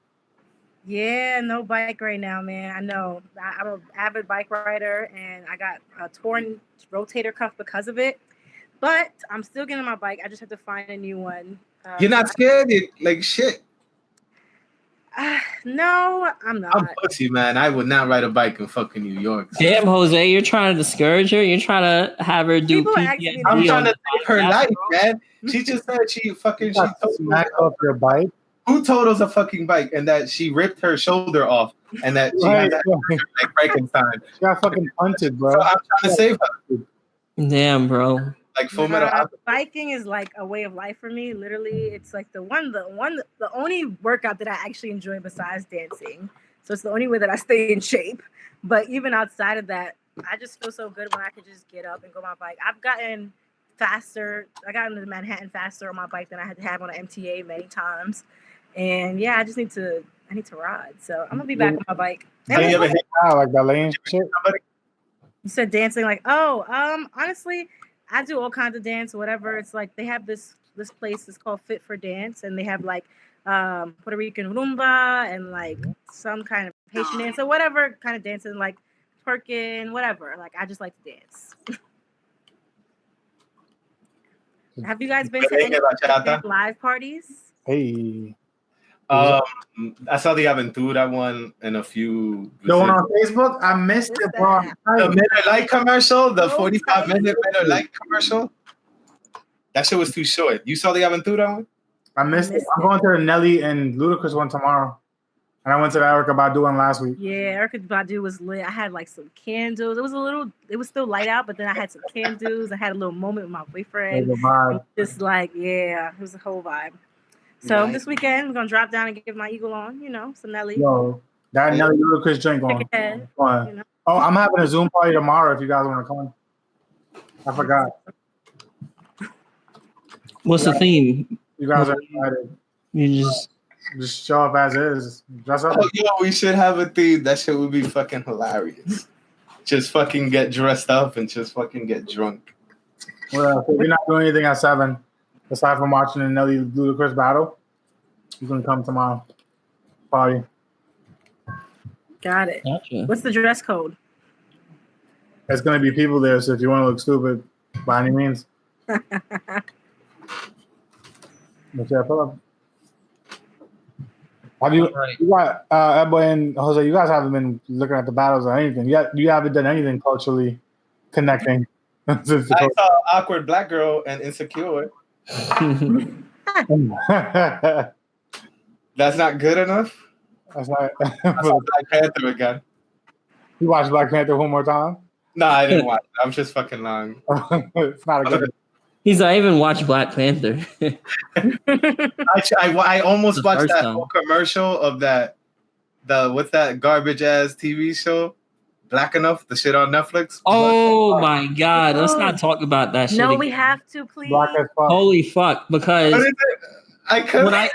Yeah, no bike right now, man. I know. I'm an avid bike rider, and I got a torn rotator cuff because of it. But I'm still getting my bike. I just have to find a new one. You're So not scared? Like shit. no, I'm I'm not. pussy, man. I would not ride a bike in fucking New York. Damn, Jose, you're trying to discourage her. You're trying to have her do People ask me PTSD. that. I'm trying on to save her the life, podcast, man. She just said she You got totals smacked off your bike. who totals a fucking bike and that she ripped her shoulder off and that she Right. has that like Frankenstein. She got fucking punted, bro. So I'm trying to save her. Damn, bro. Like Full Metal Alchemist. Biking is like a way of life for me. Literally, it's like the only workout that I actually enjoy besides dancing. So it's the only way that I stay in shape. But even outside of that, I just feel so good when I can just get up and go on my bike. I've gotten faster. I got into Manhattan faster on my bike than I had to have on an MTA many times. And yeah, I need to ride. So I'm gonna be back on my bike. Have you ever hit Like that lane shit? somebody? You said dancing, like, honestly, I do all kinds of dance, whatever. It's like they have this place is called Fit for Dance, and they have like Puerto Rican rumba and like some kind of Haitian dance, or whatever kind of dancing, like twerking, whatever. Like I just like to dance. Have you guys been to any live parties? Hey. I saw the Aventura one and a few. The one on Facebook? I missed it, bro. The Miller Lite commercial, the Oh, 45-minute Miller Lite commercial. That shit was too short. You saw the Aventura one? I missed it. I'm going to the Nelly and Ludacris one tomorrow. And I went to the Erykah Badu one last week. Yeah, Erykah Badu was lit. I had like some candles. It was still light out, but then I had some candles. I had a little moment with my boyfriend. Just like, yeah, it was a whole vibe. So this weekend, I'm going to drop down and give my eagle on, some Nelly. Yo, that Nelly Ludacris drink on. Oh, I'm having a Zoom party tomorrow if you guys want to come. I forgot. What's the theme? You guys are invited. You just show up as is. Dress up. Oh, yo, we should have a theme. That shit would be fucking hilarious. Just fucking get dressed up and just fucking get drunk. Well, if you're not doing anything at 7, aside from watching the Nelly Ludacris battle, you can come to my party. Got it. Gotcha. What's the dress code? There's going to be people there, so if you want to look stupid, by any means. But yeah, pull up. Have you got Eboy and Jose? You guys haven't been looking at the battles or anything. You haven't done anything culturally connecting. I saw Awkward Black Girl and Insecure. That's not good enough. That's not. I saw Black Panther again. You watched Black Panther one more time? No, I didn't watch it. I'm just fucking lying. It's not a good. He's I even watched Black Panther. I almost watched that whole commercial of what's that garbage ass TV show, Black Enough, the shit on Netflix. Oh my god, let's not talk about that shit. No, again. we have to, please. Black as fuck. Holy fuck, because I couldn't.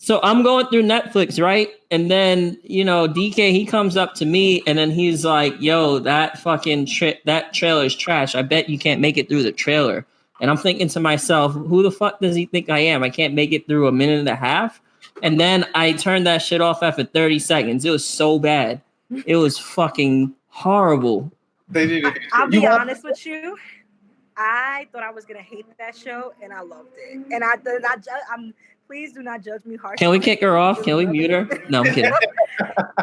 So I'm going through Netflix, right? And then, DK, he comes up to me and then he's like, yo, that fucking that trailer is trash. I bet you can't make it through the trailer. And I'm thinking to myself, who the fuck does he think I am? I can't make it through a minute and a half. And then I turned that shit off after 30 seconds. It was so bad. It was fucking horrible. I'll be honest with you. I thought I was going to hate that show and I loved it. And please do not judge me harshly. Can we kick her off? Can we mute her? No, I'm kidding.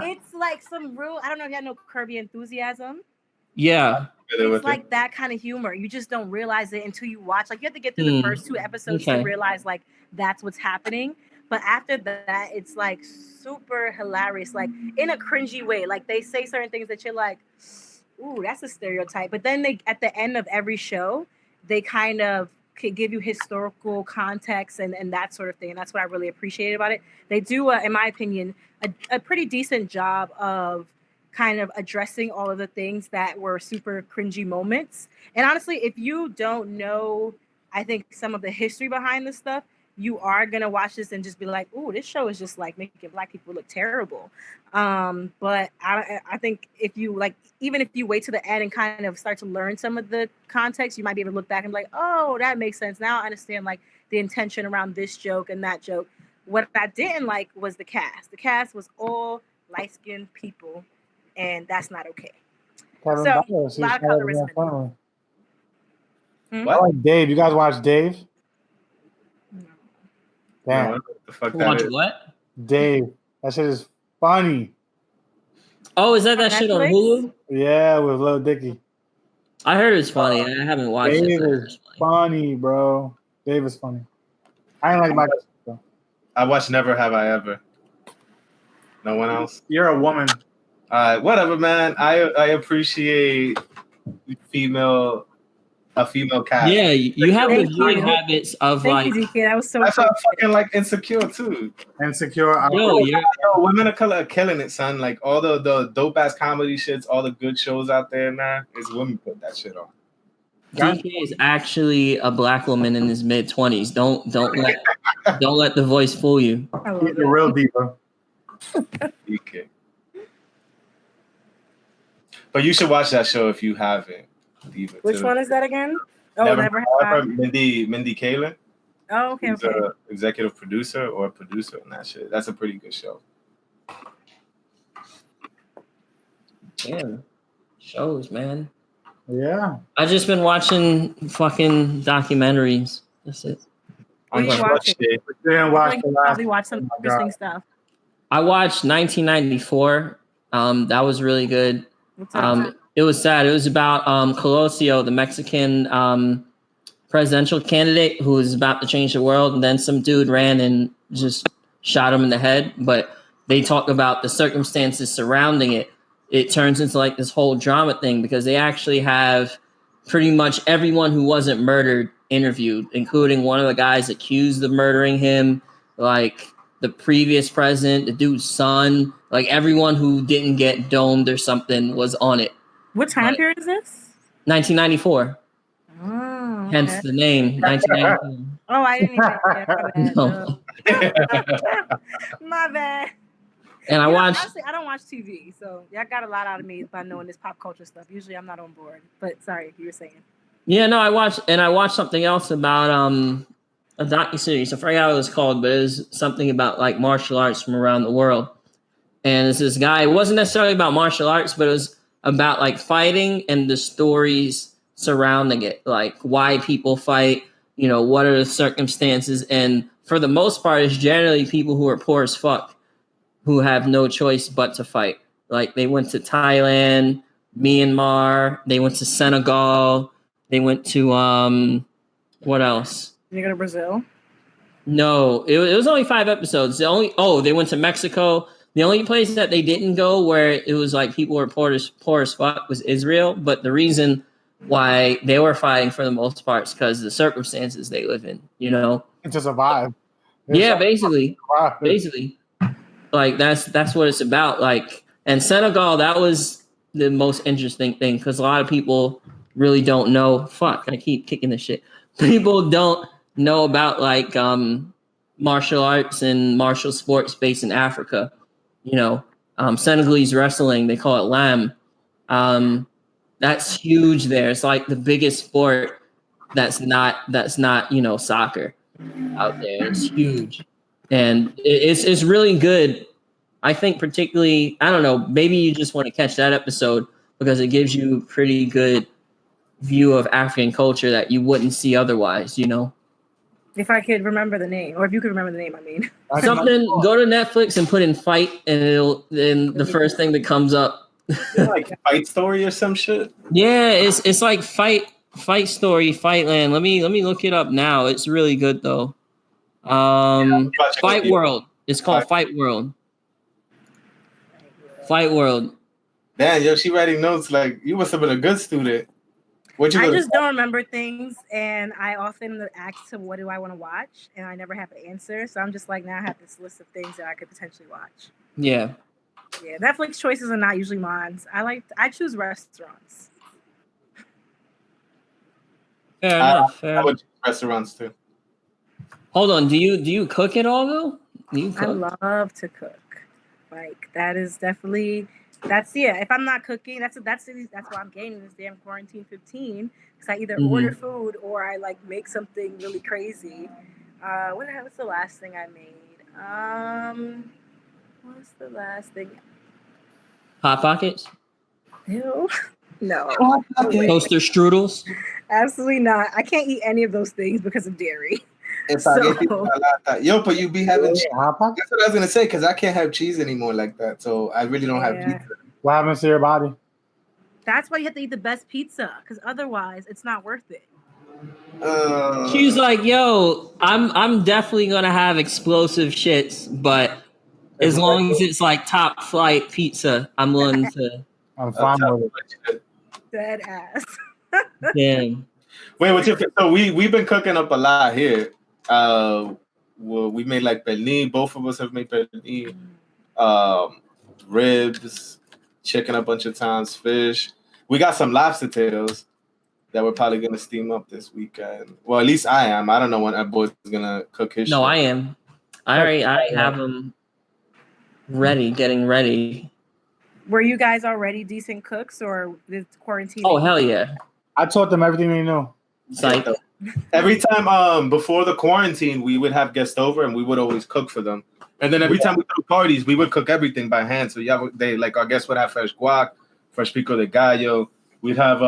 It's like some real, I don't know if y'all know Kirby Enthusiasm. Yeah. It's like that kind of humor. You just don't realize it until you watch. Like you have to get through the first 2 episodes to realize like that's what's happening. But after that, it's like super hilarious, like in a cringy way. Like they say certain things that you're like, ooh, that's a stereotype. But then at the end of every show, they kind of could give you historical context and that sort of thing. And that's what I really appreciate about it. They do, in my opinion, a pretty decent job of kind of addressing all of the things that were super cringy moments. And honestly, if you don't know, I think some of the history behind this stuff, you are gonna watch this and just be like, "Ooh, this show is just like making Black people look terrible." But I think if you like, even if you wait to the end and kind of start to learn some of the context, you might be able to look back and be like, "Oh, that makes sense. Now I understand like the intention around this joke and that joke." What I didn't like was the cast. The cast was all light-skinned people, and that's not okay. Kevin So, Backus, a lot of colorism. I like Dave. You guys watch Dave? No. Damn. No, what the fuck Who that watch is? what? Dave. That shit is funny. Oh, is that shit on Netflix? Hulu? Yeah, with Lil Dicky. I heard it's funny. I haven't watched Dave it. But is funny, bro. Dave is funny. I ain't like my. I watched Never Have I Ever. No one else? You're a woman. Whatever, man. I appreciate a female cast. Yeah, you have the Thank viewing you. habits of Thank like. you, DK. That was so That's why cool. I fucking like Insecure too. Insecure. Yo, you're, Yo, women of color are killing it, son. Like all the dope ass comedy shits, all the good shows out there, man. Is women put that shit on. DK is actually a Black woman in his mid-20s. Don't let the voice fool you. I love He's it. the real diva. DK. But you should watch that show if you haven't. Diva, Which too. one is that again? Oh, Never Never Have Have I. Mindy Kaling. Oh, okay, Who's okay. a executive producer or a producer on that shit. That's a pretty good show. Yeah, shows, man. Yeah. I just been watching fucking documentaries. That's it. What are you watching? Shit. Didn't I watch feel like the you last. probably watch some Oh my interesting God. stuff. I watched 1994. That was really good. What's up? It was sad. It was about Colosio, the Mexican presidential candidate who was about to change the world, and then some dude ran and just shot him in the head. But they talk about the circumstances surrounding it. It turns into like this whole drama thing because they actually have pretty much everyone who wasn't murdered interviewed, including one of the guys accused of murdering him, like the previous president, the dude's son, like everyone who didn't get domed or something was on it. What time period is this? 1994. Oh, Hence okay. the name, 1994. Oh, I didn't even. Yeah, No. my bad. My bad. And I You know, watched. honestly, I don't watch TV, so y'all got a lot out of me by knowing this pop culture stuff. Usually, I'm not on board. But sorry, you were saying. Yeah, no, I watched something else about a docuseries. I forgot what it was called, but it was something about like martial arts from around the world. And it's this guy. It wasn't necessarily about martial arts, but it was about like fighting and the stories surrounding it, like why people fight. You know, what are the circumstances? And for the most part, it's generally people who are poor as fuck, who have no choice but to fight. Like they went to Thailand, Myanmar, they went to Senegal, they went to what else? You go to Brazil? No, it was only 5 episodes. They went to Mexico. The only place that they didn't go where it was like people were poor as fuck was Israel. But the reason why they were fighting for the most part is because of the circumstances they live in, you know? To survive. Yeah, basically. Survive. Basically. Like that's what it's about. Like, and Senegal, that was the most interesting thing because a lot of people really don't know. Fuck, I keep kicking this shit. People don't know about like martial arts and martial sports based in Africa. You know, Senegalese wrestling, they call it lamb. That's huge there. It's like the biggest sport that's not soccer out there. It's huge. And it's really good. I think particularly, I don't know, maybe you just want to catch that episode because it gives you a pretty good view of African culture that you wouldn't see otherwise, you know? If I could remember the name, or if you could remember the name, I mean. Go to Netflix and put in fight and then the first thing that comes up. Like Fight Story or some shit? Yeah, it's like fight story, Fightland. Let me look it up now. It's really good though. Fight World. It's called Fight World. Fight World. Damn, yo, she writing notes like you must have been a good student. I just don't remember things, and I often ask to what do I want to watch, and I never have an answer. So I'm just like, now I have this list of things that I could potentially watch. Yeah. Yeah, Netflix choices are not usually mine. I choose restaurants. Fair enough. I would choose restaurants too. Hold on. Do you cook at all though? Do you I cook? love to cook. Like that is definitely that's yeah. If I'm not cooking, that's why I'm gaining this damn quarantine 15 because I either order Mm-hmm. food or I like make something really crazy. What's the last thing I made? What's the last thing? Hot pockets, Ew. No, Oh, no okay. way. toaster strudels. Absolutely not. I can't eat any of those things because of dairy. Spaghetti So with palata. Yo, but you be having cheese. Hot Pocket? That's what I was gonna say because I can't have cheese anymore like that. So I really don't have yeah, pizza. What happens to your body? that's why you have to eat the best pizza because otherwise it's not worth it. She was Uh, like, "Yo, I'm definitely gonna have explosive shits, but if as we long as like it's like top flight pizza, I'm willing to." I'm I'll fine tell with you it. Dead ass. Damn. Wait, what's your so we've been cooking up a lot here. Well, we made like pernil. Both of us have made pernil. Um, ribs, chicken a bunch of times, fish. We got some lobster tails that we're probably gonna steam up this weekend. Well, at least I am. I don't know when our boy's gonna cook his No, shit. I am. I have them ready, getting ready. Were you guys already decent cooks or this quarantine? Oh hell yeah! I taught them everything they know. Psych. Every time before the quarantine, we would have guests over and we would always cook for them. And then every time we threw parties, we would cook everything by hand. So yeah, they like our guests would have fresh guac, fresh pico de gallo. We'd have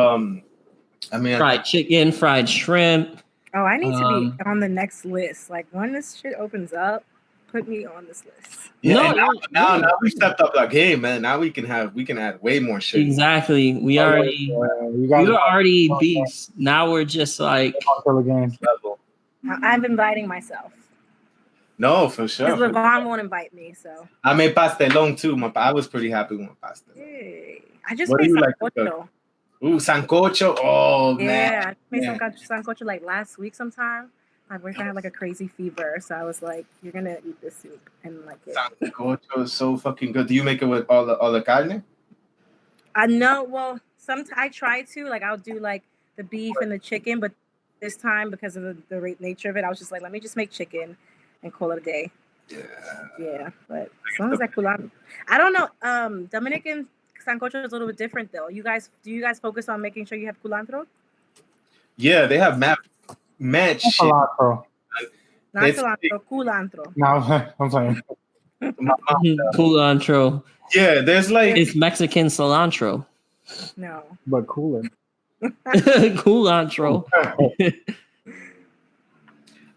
Fried chicken, fried shrimp. Oh, I need to be on the next list. Like when this shit opens up, put me on this list. yeah, No, and now we stepped up our game, man. Now we can add way more shit. exactly. We You were guys already beasts. Now we're just like kill the game. Level. I'm inviting myself. No, for sure. Because LeVon won't invite me, so. I made pastelón too. I was pretty happy with my pastel. Hey. I just What do made you like to sancocho. cook? Ooh, sancocho. Oh Yeah, man. I made sancocho like last week sometime. My boyfriend had like a crazy fever, so I was like, "You're gonna eat this soup and like it." Sancocho is so fucking good. Do you make it with all the carne? I know. Well, sometimes I try to like I'll do like the beef and the chicken, but this time because of the nature of it, I was just like, let me just make chicken and call it a day. Yeah, but as long as I culantro, I don't know. Dominican sancocho is a little bit different though. Do you guys focus on making sure you have culantro? Yeah, they have mad shit. Cilantro. Not cilantro, culantro. No, I'm playing. culantro. Yeah, there's like It's Mexican cilantro. No. But cooler. culantro.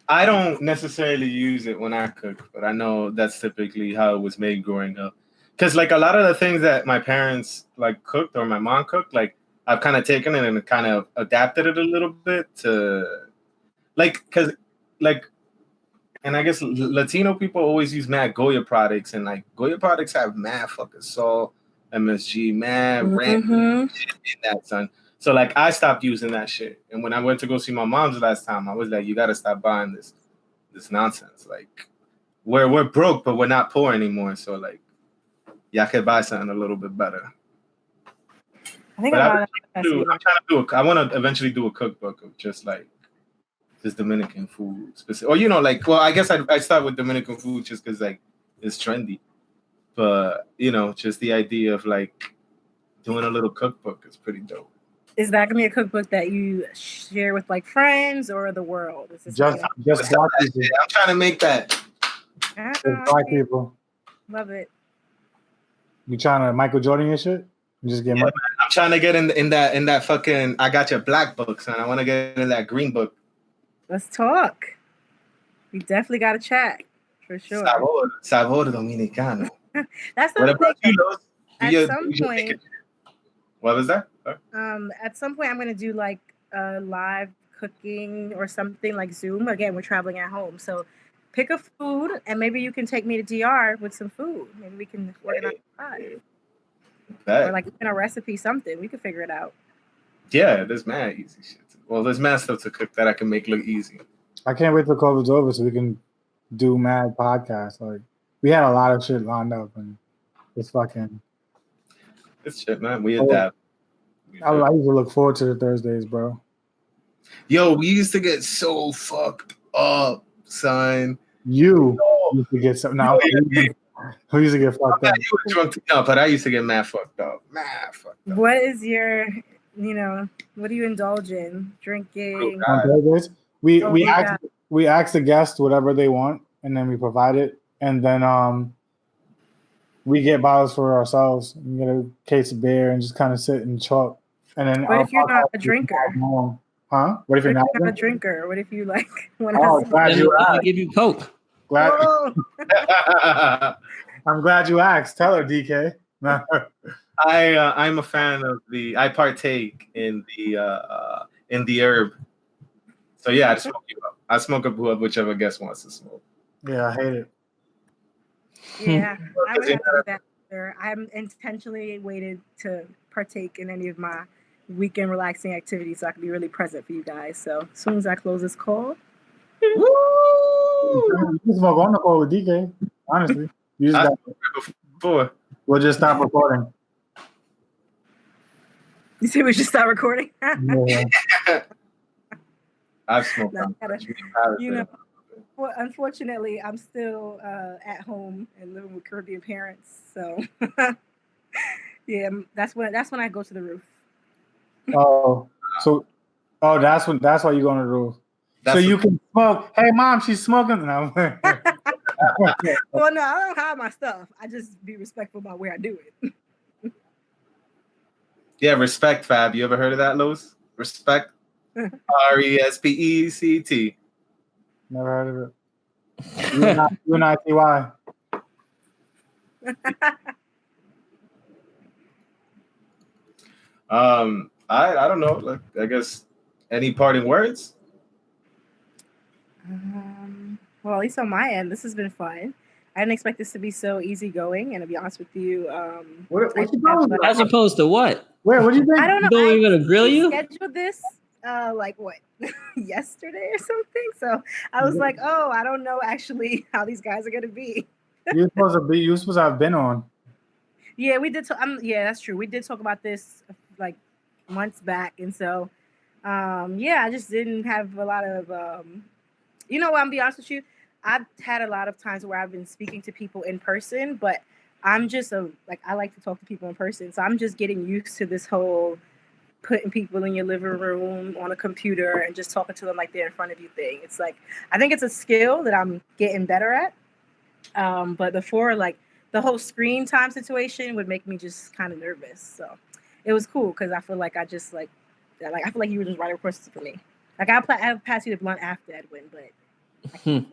I don't necessarily use it when I cook, but I know that's typically how it was made growing up. Because like a lot of the things that my parents like cooked or my mom cooked, like I've kind of taken it and kind of adapted it a little bit to like because like and I guess Latino people always use mad Goya products and like Goya products have mad fucking salt, MSG, mad ranch shit in that son. So like I stopped using that shit. And when I went to go see my mom's last time, I was like, you gotta stop buying this nonsense. Like we're broke, but we're not poor anymore. So like y'all could buy something a little bit better. I think I'm trying to I want to eventually do a cookbook of just like this Dominican food specific. Or like, well, I guess I start with Dominican food just because like it's trendy. But just the idea of like doing a little cookbook is pretty dope. Is that gonna be a cookbook that you share with like friends or the world? Is this Just black people. I'm trying to make that. Just black people. Love it. You trying to Michael Jordan your shit? You just get money. I'm trying to get in that fucking I got your black book, son. I want to get in that green book. Let's talk. We definitely got to chat for sure. Sabor Dominicano. That's the thing. At some point. What was that? At some point, I'm gonna do like live cooking or something like Zoom. Again, we're traveling at home, so pick a food and maybe you can take me to DR with some food. Maybe we can organize or like even a recipe, something. We could figure it out. Yeah, there's mad easy shit. Well, there's mad stuff to cook that I can make look easy. I can't wait till COVID's over so we can do mad podcasts. Like we had a lot of shit lined up and it's fucking. It's shit, man. We adapt. I used to look forward to the Thursdays, bro. Yo, we used to get so fucked up. son. You used to get some. Now, who used to get fucked up? You were drunk enough, but I used to get mad fucked up. Mad fucked up. What is your, what do you indulge in? Drinking? Oh, On burgers, we yeah. ask the guests whatever they want, and then we provide it, and then we get bottles for ourselves. We get a case of beer and just kind of sit and talk. And then What if you're not a drinker? Huh? What if you're not a drinker? What if you like want to? Glad you I'll asked. give you Coke. I'm glad you asked. Tell her, DK. I'm a fan of I partake in the herb. So yeah, I smoke you up. I smoke up whichever guest wants to smoke. Yeah, I hate it. Yeah, I would have to do that. I'm intentionally waited to partake in any of my weekend relaxing activities so I can be really present for you guys. So as soon as I close this call, you can smoke on the call with DK. Honestly, you just got before. We'll just stop recording. You say we should start recording? Yeah. I've smoked. Well, unfortunately, I'm still at home and living with Caribbean parents. So, yeah, that's when I go to the roof. That's why you go on the roof. So you can smoke. Hey, mom, she's smoking. No. Well, no, I don't hide my stuff. I just be respectful about where I do it. Yeah, respect, Fab. You ever heard of that, Louis? Respect. RESPECT. Never heard of it. UNITY. I don't know. Like, I guess any parting words? Well, at least on my end, this has been fun. I didn't expect this to be so easygoing, and to be honest with you, as opposed to what? Wait, what do you think? I don't know. Don't even grill you? Scheduled this like what yesterday or something. So I was like, oh, I don't know actually how these guys are gonna be. You're supposed to have been on. Yeah, we did. Yeah, that's true. We did talk about this like months back, and so I just didn't have a lot of I'm be honest with you. I've had a lot of times where I've been speaking to people in person, but I'm just I like to talk to people in person. So I'm just getting used to this whole putting people in your living room on a computer and just talking to them like they're in front of you thing. It's like, I think it's a skill that I'm getting better at. But before, like, the whole screen time situation would make me just kind of nervous. So it was cool because I feel like I feel like you were just writing courses for me. Like, I'll pass you the blunt after Edwin, but I can't.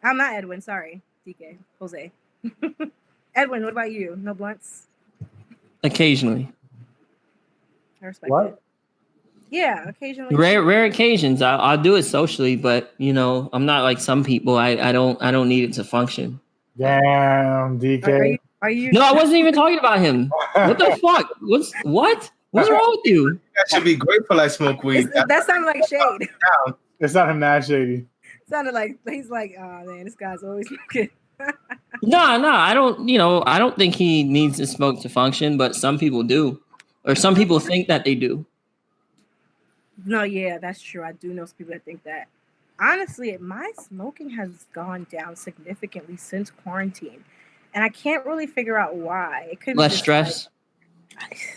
I'm not Edwin, sorry, DK, Jose. Edwin, what about you? No blunts? Occasionally. I respect What? it. Yeah, occasionally. Rare occasions. I'll do it socially, but I'm not like some people. I don't need it to function. Damn, DK. Are you? No, I wasn't even talking about him. What the fuck? What's wrong with you? I should be grateful I smoke weed. That sounded like shade. It's not him that shady. Sounded like he's like, oh man, this guy's always smoking. No, I don't. I don't think he needs to smoke to function, but some people do, or some people think that they do. No, yeah, that's true. I do know some people that think that. Honestly, my smoking has gone down significantly since quarantine, and I can't really figure out why. It could Less be stress.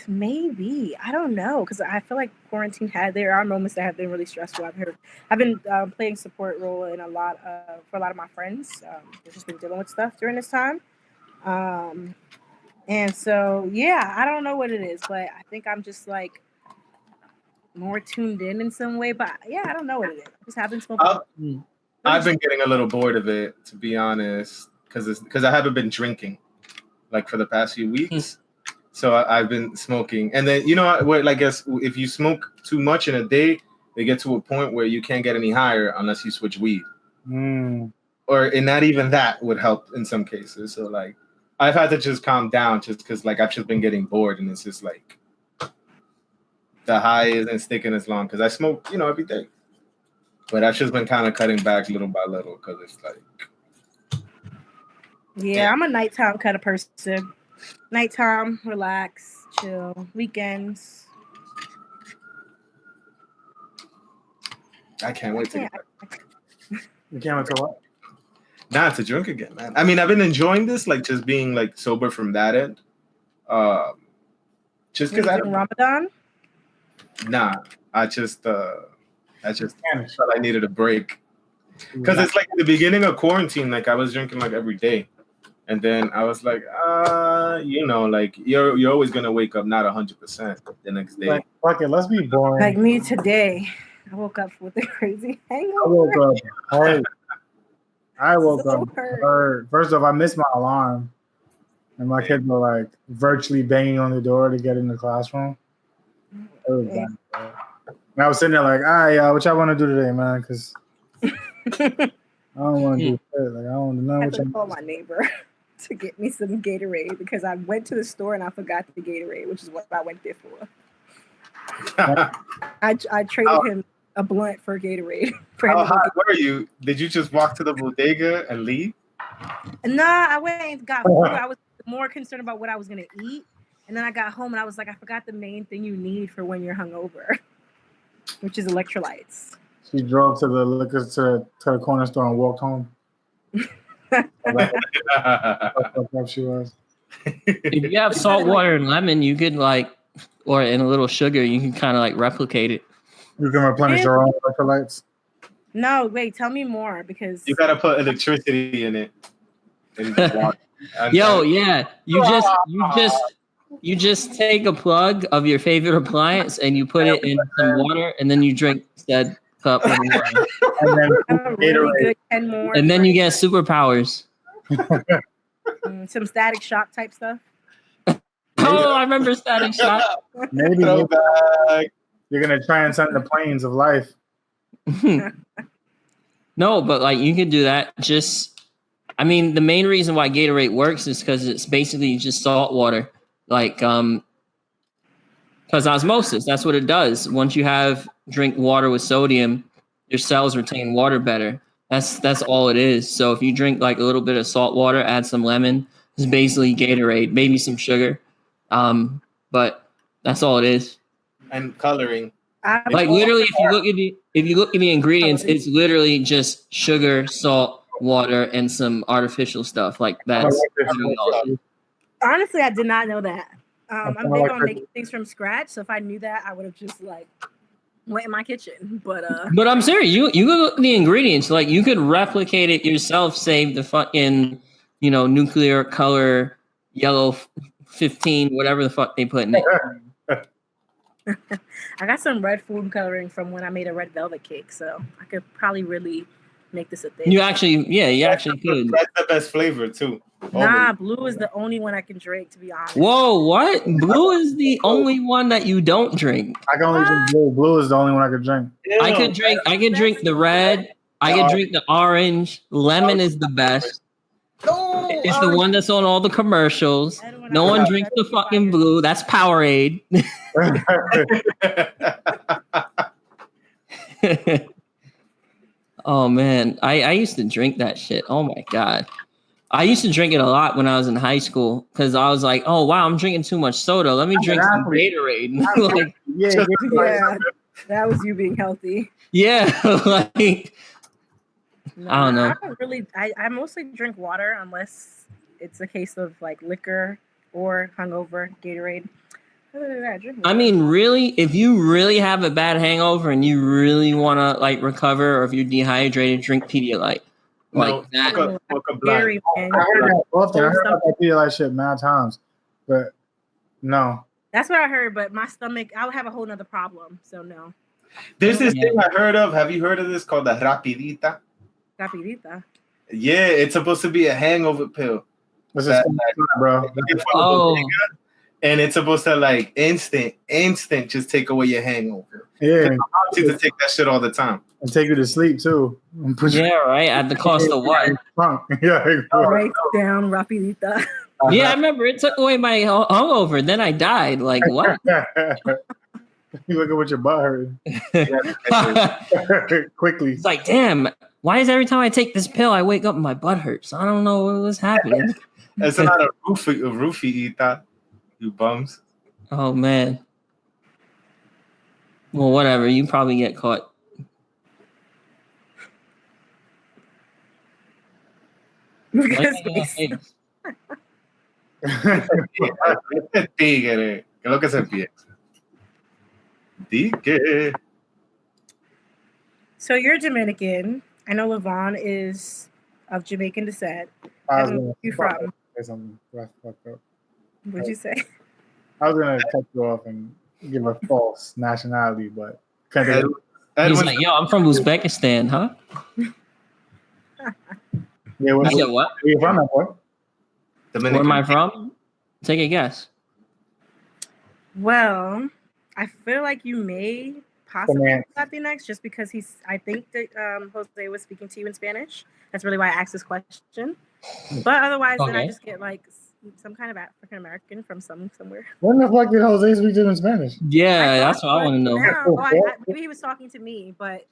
Maybe, I don't know, because I feel like quarantine there are moments that have been really stressful. I've been playing support role in for a lot of my friends. They've just been dealing with stuff during this time, and so I don't know what it is, but I think I'm just like more tuned in some way. But I don't know what it is. I just haven't spoken. I've been getting a little bored of it, to be honest, because I haven't been drinking like for the past few weeks. So I've been smoking, and then I guess if you smoke too much in a day, they get to a point where you can't get any higher unless you switch weed, and not even that would help in some cases. So like, I've had to just calm down just because like I've just been getting bored, and it's just like the high isn't sticking as long because I smoke every day, but I've just been kind of cutting back little by little because it's like. Yeah, I'm a nighttime kind of person. Nighttime, relax, chill, weekends. I can't wait to get back. You can't wait to what? Nah, to drink again, man. I mean, I've been enjoying this, like just being like sober from that end. Just because I Ramadan. Nah, I just felt I needed a break. Because it's like the beginning of quarantine, like I was drinking like every day. And then I was like, like you're always gonna wake up not 100% the next day. Like, fuck it, let's be boring. Like me today. I woke up with a crazy hangover. I woke up hurt. Hurt. First off, I missed my alarm. And my kids were like virtually banging on the door to get in the classroom. It was bad. And I was sitting there like, what y'all want to do today, man? Because I don't want to do shit. Like, I don't want to know what I call my neighbor to get me some Gatorade because I went to the store and I forgot the Gatorade, which is what I went there for. I traded him a blunt for Gatorade. How hot were you? Did you just walk to the bodega and leave? Nah, I went and got food. I was more concerned about what I was going to eat. And then I got home and I was like, I forgot the main thing you need for when you're hungover, which is electrolytes. She drove to the liquor to the corner store and walked home. She was. If you have salt water and lemon, you could or in a little sugar, you can kind of like replicate it. You can replenish your own electrolytes. No, wait, tell me more because you gotta put electricity in it. Yo, yeah, you just take a plug of your favorite appliance and you put it in some water, and then you drink said cup of water. And then you get superpowers. Some Static Shock type stuff. Oh, I remember Static Shock. Maybe you're gonna transcend the planes of life. No, but like you could do that. The main reason why Gatorade works is because it's basically just salt water. Like, because osmosis, that's what it does. Once you drink water with sodium, your cells retain water better. That's all it is. So if you drink like a little bit of salt water, add some lemon, it's basically Gatorade, maybe some sugar. But that's all it is. And coloring. Like literally, if you look at the ingredients, it's literally just sugar, salt, water, and some artificial stuff. Like that's honestly, I did not know that. I'm big on making things from scratch, so if I knew that, I would have just like went in my kitchen. But I'm serious. You look at the ingredients, like you could replicate it yourself. Save the fucking nuclear color yellow 15, whatever the fuck they put in it. I got some red food coloring from when I made a red velvet cake, so I could probably really make this a thing. You actually could. That's the best flavor too. Nah, blue is the only one I can drink, to be honest. Whoa, what? Blue is the only one that you don't drink. I can only drink blue. Blue is the only one I could drink. I could drink the red. I could drink the orange. Lemon is the best. It's the one that's on all the commercials. No one drinks the fucking blue. That's Powerade. Oh man, I used to drink that shit. Oh my god, I used to drink it a lot when I was in high school because I was like, oh wow, I'm drinking too much soda. Let me drink some Gatorade. Like, yeah, that was you being healthy. Yeah, like. No, I don't know. I don't really. I mostly drink water unless it's a case of like liquor or hungover Gatorade. Really, if you really have a bad hangover and you really want to like recover, or if you're dehydrated, drink Pedialyte. Like that. I heard that Pedialyte shit mad times, but no. That's what I heard, but my stomach, I would have a whole nother problem. So no. There's this thing I heard of. Have you heard of this called the Rapidita? Rapidita. Yeah, it's supposed to be a hangover pill. What's this, bro? Oh. And it's supposed to like instant just take away your hangover. Yeah. I want you to take that shit all the time. And take you to sleep too. Yeah, right. At the cost of what? Yeah. Write down Rapidita. Yeah, I remember it took away my hungover. Then I died. Like what? You look at what your butt hurt. Quickly. It's like, damn. Why is every time I take this pill, I wake up and my butt hurts? I don't know what's happening. It's not a roofie, you bums. Oh man. Well, whatever. You probably get caught Because Este tigre. ¿Qué es lo que se piensa? Tigre. So you're Dominican. I know Levon is of Jamaican descent. I was Where gonna you from? say something. I fucked up. What'd you say? I was gonna cut you off and give a false nationality, but can't Ed- think of- He's Edwin's like, yo, I'm from Uzbekistan, huh? yeah, You said what? where you from, that boy? Where Dominican. am I from? Take a guess. Well, I feel like you may possibly Man. be Latinx just because I think that Jose was speaking to you in Spanish. That's really why I asked this question. But otherwise, then I Okay. just get like some kind of African American from somewhere. When the fuck did Jose speak to you in Spanish? Yeah, that's what I want to know. No, maybe he was talking to me, but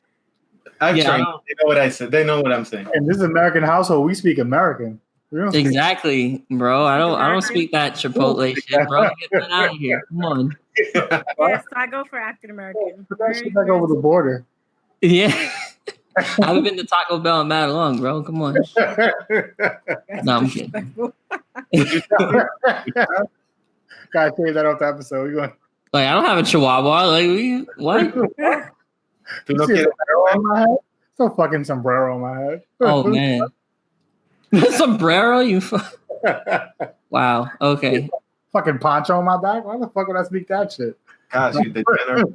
I've Yeah, I trained. don't- They know what I said. They know what I'm saying. In this American household, we speak American. We don't speak- Exactly, bro. I don't speak that Chipotle shit, bro. Get that out of here. Come on. yes, I go for African American. Put that shit back over the border. Yeah. I haven't been to Taco Bell in mad long, bro. Come on. No, I'm kidding. Gotta save that off the episode. We going. Like, I don't have a Chihuahua. Like, what? Tú no See a quieres- sombrero on my head? So fucking sombrero on my head. Oh man. Sombrero, Wow. Okay. Fucking poncho on my back. Why the fuck would I speak that shit? Gosh, you degenerate.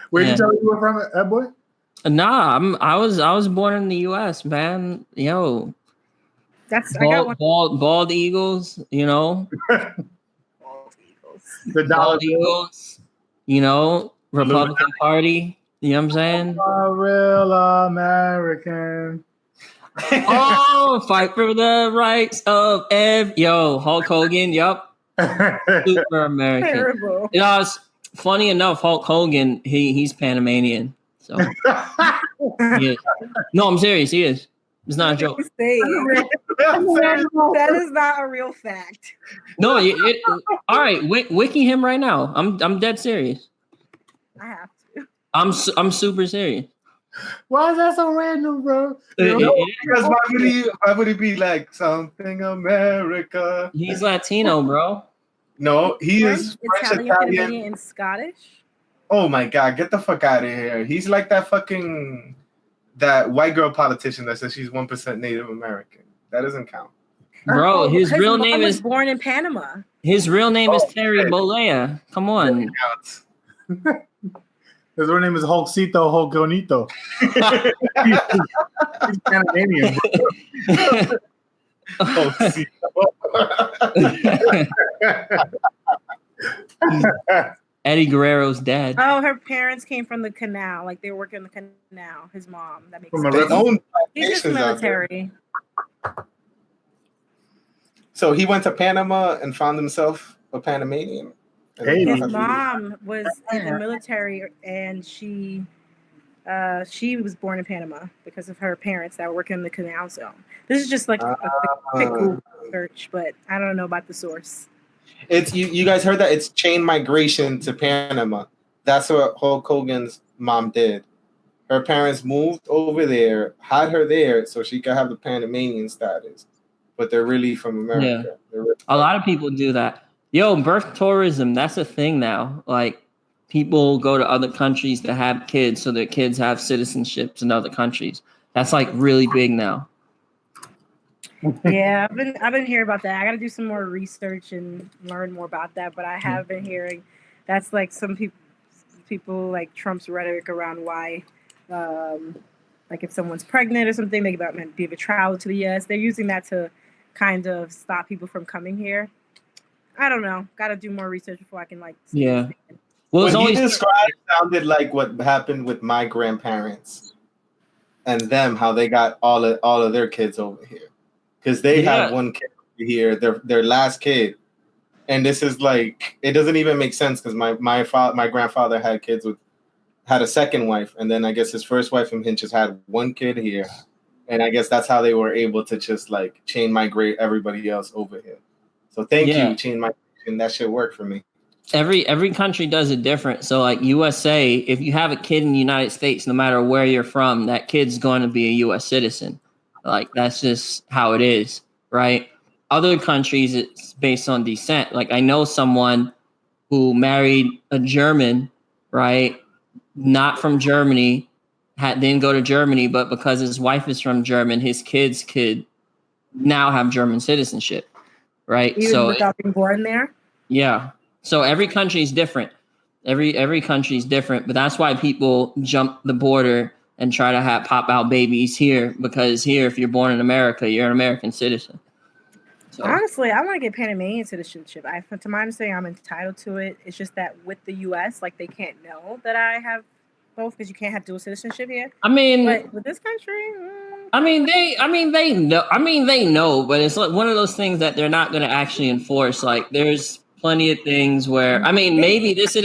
Where'd Yeah. you tell me you were from, that boy? Nah, I was born in the US, man. Yo. That's I got one. Bald eagles, you know. Bald eagles. The dollar Bald eagles, you know, Republican Party. You know what I'm saying? A real American. Oh, fight for the rights of yo, Hulk Hogan, yup. Super American. Terrible. You know, it's funny enough, Hulk Hogan, he's Panamanian. So he is. No, I'm serious, he is. It's not a joke. That is not a real fact. No, all right, wiki him right now. I'm dead serious. I have to. I'm super serious. Why is that so random, bro? Because why would he be like something America? He's Latino, bro. No, he is French, Italian, Italian. Canadian, and Scottish. Oh my God, get the fuck out of here. He's like that white girl politician that says she's 1% Native American. That doesn't count. Bro, his real mom name was is born in Panama. His real name is Terry shit. Bollea. Come on. It counts. His real name is Hulkcito Hulkonito. He's Panamanian. Oh, see. Eddie Guerrero's dad. Oh, her parents came from the canal. Like they were working in the canal. His mom. That makes From a sense. They own He's just plantations out there. military. So he went to Panama and found himself a Panamanian. Hey, His mom was in the military, and she was born in Panama because of her parents that were working in the canal zone. This is just like a quick Google search, but I don't know about the source. It's you guys heard that it's chain migration to Panama. That's what Hulk Hogan's mom did. Her parents moved over there, had her there so she could have the Panamanian status. But they're really from America. They're really A lot of people do that. Yo, birth tourism, that's a thing now. Like people go to other countries to have kids so their kids have citizenships in other countries. That's like really big now. Yeah, I've been hearing about that. I got to do some more research and learn more about that. But I have been hearing that's like some people like Trump's rhetoric around why, like if someone's pregnant or something, they might be able to travel to the U.S. They're using that to kind of stop people from coming here. I don't know. Got to do more research before I can like. Yeah. Well, it's what he always described sounded like what happened with my grandparents and them, how they got all of their kids over here. Because they had one kid over here, their last kid. And this is like, it doesn't even make sense because my grandfather had a second wife, and then I guess his first wife and him just had one kid here. And I guess that's how they were able to just like chain migrate everybody else over here. So thank you, chain migration. That shit worked for me. every country does it different. So like USA, if you have a kid in the United States, no matter where you're from, that kid's going to be a US citizen. Like that's just how it is, right? Other countries, it's based on descent. Like I know someone who married a German, right? Not from Germany, didn't go to Germany, but because his wife is from German, his kids could now have German citizenship, right? Even So without being born there. yeah. So every country is different. Every country is different, but that's why people jump the border and try to pop out babies here, because here, if you're born in America, you're an American citizen. So Honestly, I want to get Panamanian citizenship. To my understanding, I'm entitled to it. It's just that with the U.S., like they can't know that I have both because you can't have dual citizenship here. I mean, But with this country, they know, but it's like one of those things that they're not going to actually enforce. Like, there's plenty of things where, I mean, maybe this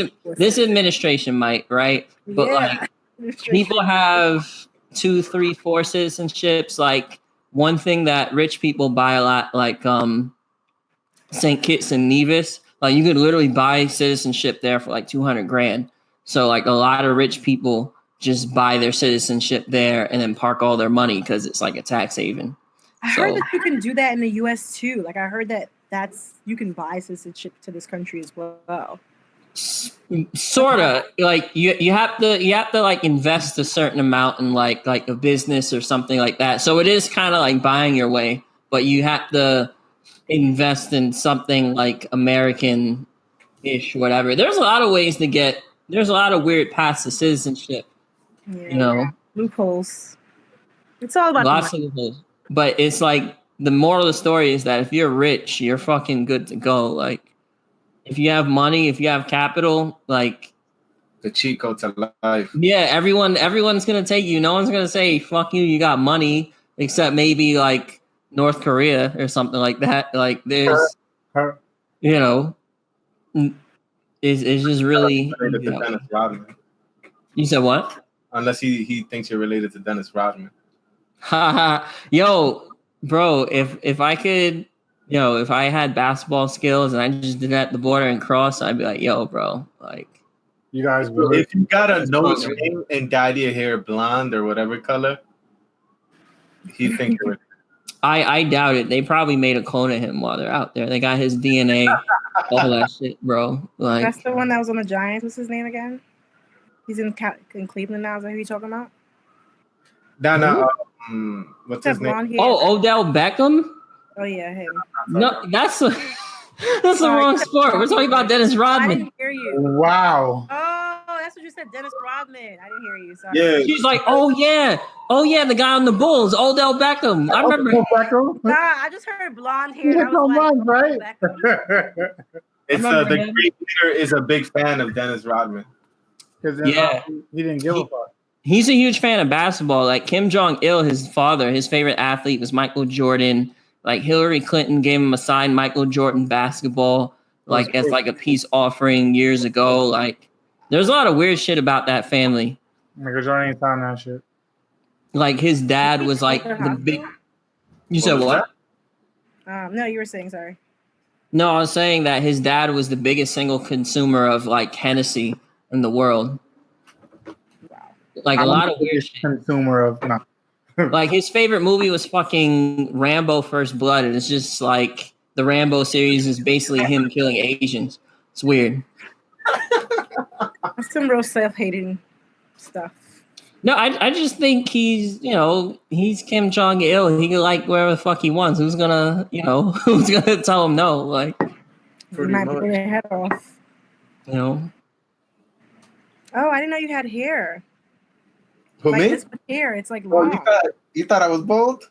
administration might, right? But yeah, like, people have 2, 3, 4 citizenships. Like, one thing that rich people buy a lot, like St. Kitts and Nevis, like you could literally buy citizenship there for like 200 grand. So like a lot of rich people just buy their citizenship there and then park all their money because it's like a tax haven. I heard that you can do that in the U.S. too. Like I heard that you can buy citizenship to this country as well. Sorta. Like you have to like invest a certain amount in like a business or something like that. So it is kind of like buying your way, but you have to invest in something like American-ish, whatever. There's a lot of ways to get. There's a lot of weird paths to citizenship. Yeah, you know, loopholes. It's all about lots of loopholes. But it's like the moral of the story is that if you're rich, you're fucking good to go. Like if you have money, if you have capital, like the cheat code to life. Yeah, everyone's gonna take you. No one's gonna say "fuck you." You got money, except maybe like North Korea or something like that. Like there's, you know, it's just really. Related to Dennis Rodman. You said what? Unless he thinks you're related to Dennis Rodman. Yo, bro, if I could, if I had basketball skills and I just did that at the border and cross, I'd be like, yo, bro, like. You guys, if you got a nose ring and dyed your hair blonde or whatever color, he think you're. I doubt it. They probably made a clone of him while they're out there. They got his DNA, all that shit, bro. Like that's the one that was on the Giants. What's his name again? He's in Cleveland now. Is that who you talking about? No. What's his name? Oh, Odell Beckham. Oh yeah, him. No, that's the wrong sport. We're talking about Dennis Rodman. I didn't hear you. Wow. Oh, that's what you said, Dennis Rodman. I didn't hear you. Sorry. Yeah. She's like, oh yeah, the guy on the Bulls, Odell Beckham. I remember. Beckham? Nah, I just heard blonde hair. Yeah, right? It's the great leader is a big fan of Dennis Rodman. Yeah, he didn't give a fuck. He's a huge fan of basketball. Like Kim Jong-il, his father, his favorite athlete was Michael Jordan. Like Hillary Clinton gave him a signed Michael Jordan basketball, like as like a peace offering years ago. Like there's a lot of weird shit about that family. Michael Jordan ain't found that shit. Like his dad was like the big. You said what? No, you were saying sorry. No, I was saying that his dad was the biggest single consumer of like Hennessy in the world. Wow. Like a lot of weird shit. Consumer of no. Like his favorite movie was fucking Rambo First Blood, and it's just like the Rambo series is basically him killing Asians. It's weird. That's some real self-hating stuff. No, I just think he's Kim Jong-il. He can like wherever the fuck he wants. Who's gonna tell him no? Like, you might pull your head off. Oh, I didn't know you had hair. Who, like me? This hair, it's like long. You thought I was bald?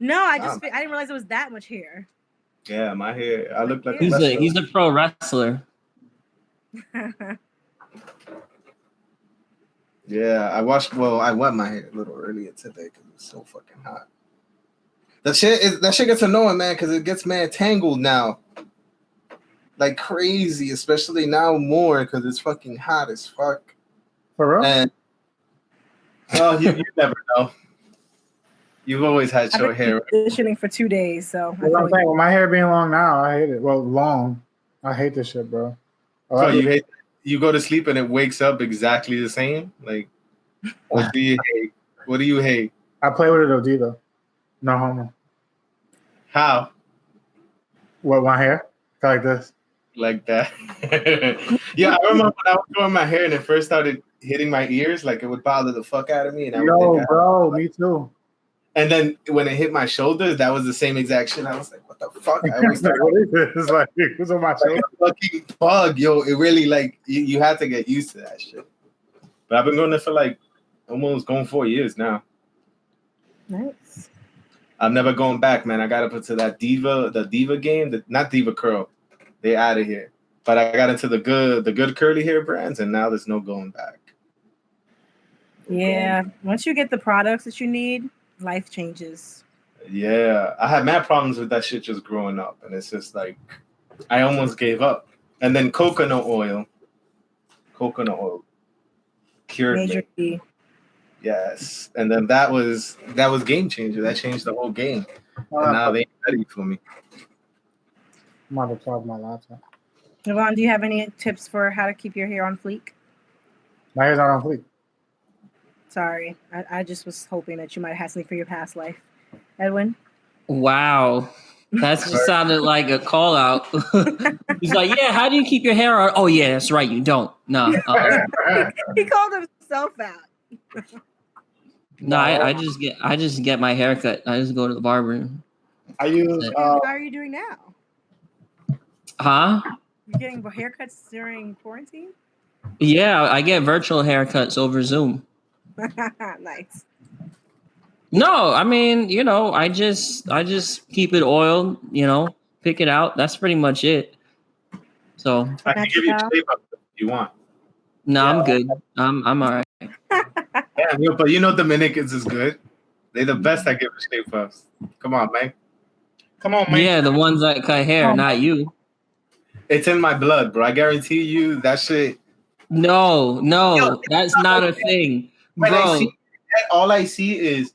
No, I didn't realize it was that much hair. Yeah, my hair. I look like he's a pro wrestler. Yeah, I wet my hair a little earlier today because it's so fucking hot. That shit gets annoying, man, because it gets tangled now. Like crazy, especially now more because it's fucking hot as fuck. For real? And you never know. You've always had short hair. I've been conditioning for 2 days, so. What I'm saying, with my hair being long now, I hate it. Well, long. I hate this shit, bro. So you hate. You go to sleep and it wakes up exactly the same. Like, what do you hate? What do you hate? I play with it OD though. No homo. How? What, my hair? Like this? Like that? Yeah, I remember when I was growing my hair and it first started hitting my ears, like it would bother the fuck out of me. And I would think bro, me too. And then when it hit my shoulders, that was the same exact shit. I was like, what the fuck? I always thought, What is this? It's like, what's on my shoulder? a fucking bug, yo. It really, like, you had to get used to that shit. But I've been going there for like almost going 4 years now. Nice. I'm never going back, man. I got to put to that the Diva game, not Diva Curl. They out of here. But I got into the good curly hair brands, and now there's no going back. Yeah. Once you get the products that you need, life changes. Yeah. I had mad problems with that shit just growing up. And it's just like, I almost gave up. And then coconut oil cured Major me. key. Yes. And then that was game changer. That changed the whole game. And now they ain't ready for me. I'm about to charge my laptop. Yvonne, do you have any tips for how to keep your hair on fleek? My hair's not on fleek. Sorry. I just was hoping that you might have something for your past life. Edwin? Wow. That just sounded like a call out. He's like, yeah, how do you keep your hair on? Oh, yeah, that's right. You don't. No. He called himself out. No, I just get my hair cut. I just go to the barber. I use. How are you doing now? Huh? You're getting haircuts during quarantine? Yeah, I get virtual haircuts over Zoom. Nice. No, I mean, I just keep it oiled, pick it out. That's pretty much it. So I can give you a shape up if you want. No, I'm good. I'm all right. Yeah, but Dominicans is good. They're the best at giving shape ups. Come on, man. Yeah, the ones that cut hair, not you. It's in my blood, bro. I guarantee you that shit. No, that's not a thing, bro. All I see is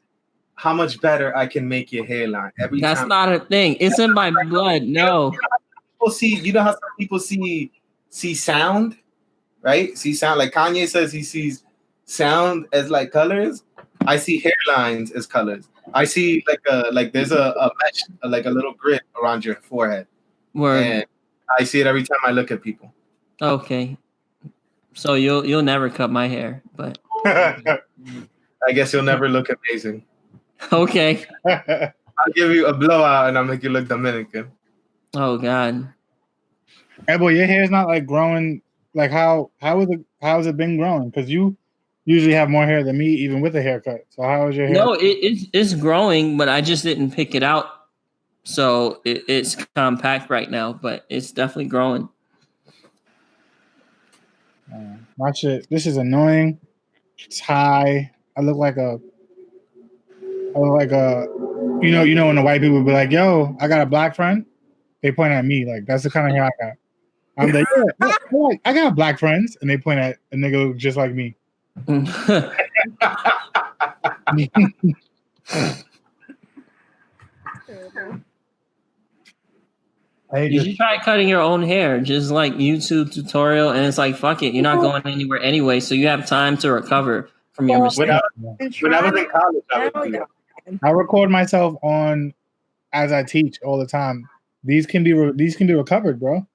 how much better I can make your hairline every time. That's not a thing. It's in my blood. No. You know how some people see sound, right? See sound, like Kanye says he sees sound as like colors. I see hairlines as colors. I see like there's a mesh, like a little grid around your forehead. Word. And I see it every time I look at people. Okay. So you'll never cut my hair, but I guess you'll never look amazing. Okay. I'll give you a blowout and I'll make you look Dominican. Oh God. Hey boy, your hair's not like growing. Like how has it been growing? Because you usually have more hair than me, even with a haircut. So how is your hair? No, it's growing, but I just didn't pick it out. So it's compact right now, but it's definitely growing. My shit. This is annoying. It's high. I look like a. You know when the white people be like, "Yo, I got a black friend," they point at me like that's the kind of hair I got. I'm like, yeah, I got black friends, and they point at a nigga who look just like me. You should try cutting your own hair, just like YouTube tutorial, and it's like, fuck it, you're not going anywhere anyway, so you have time to recover from your mistake. When I was in college, I would do that. I record myself as I teach all the time. These can be recovered, bro.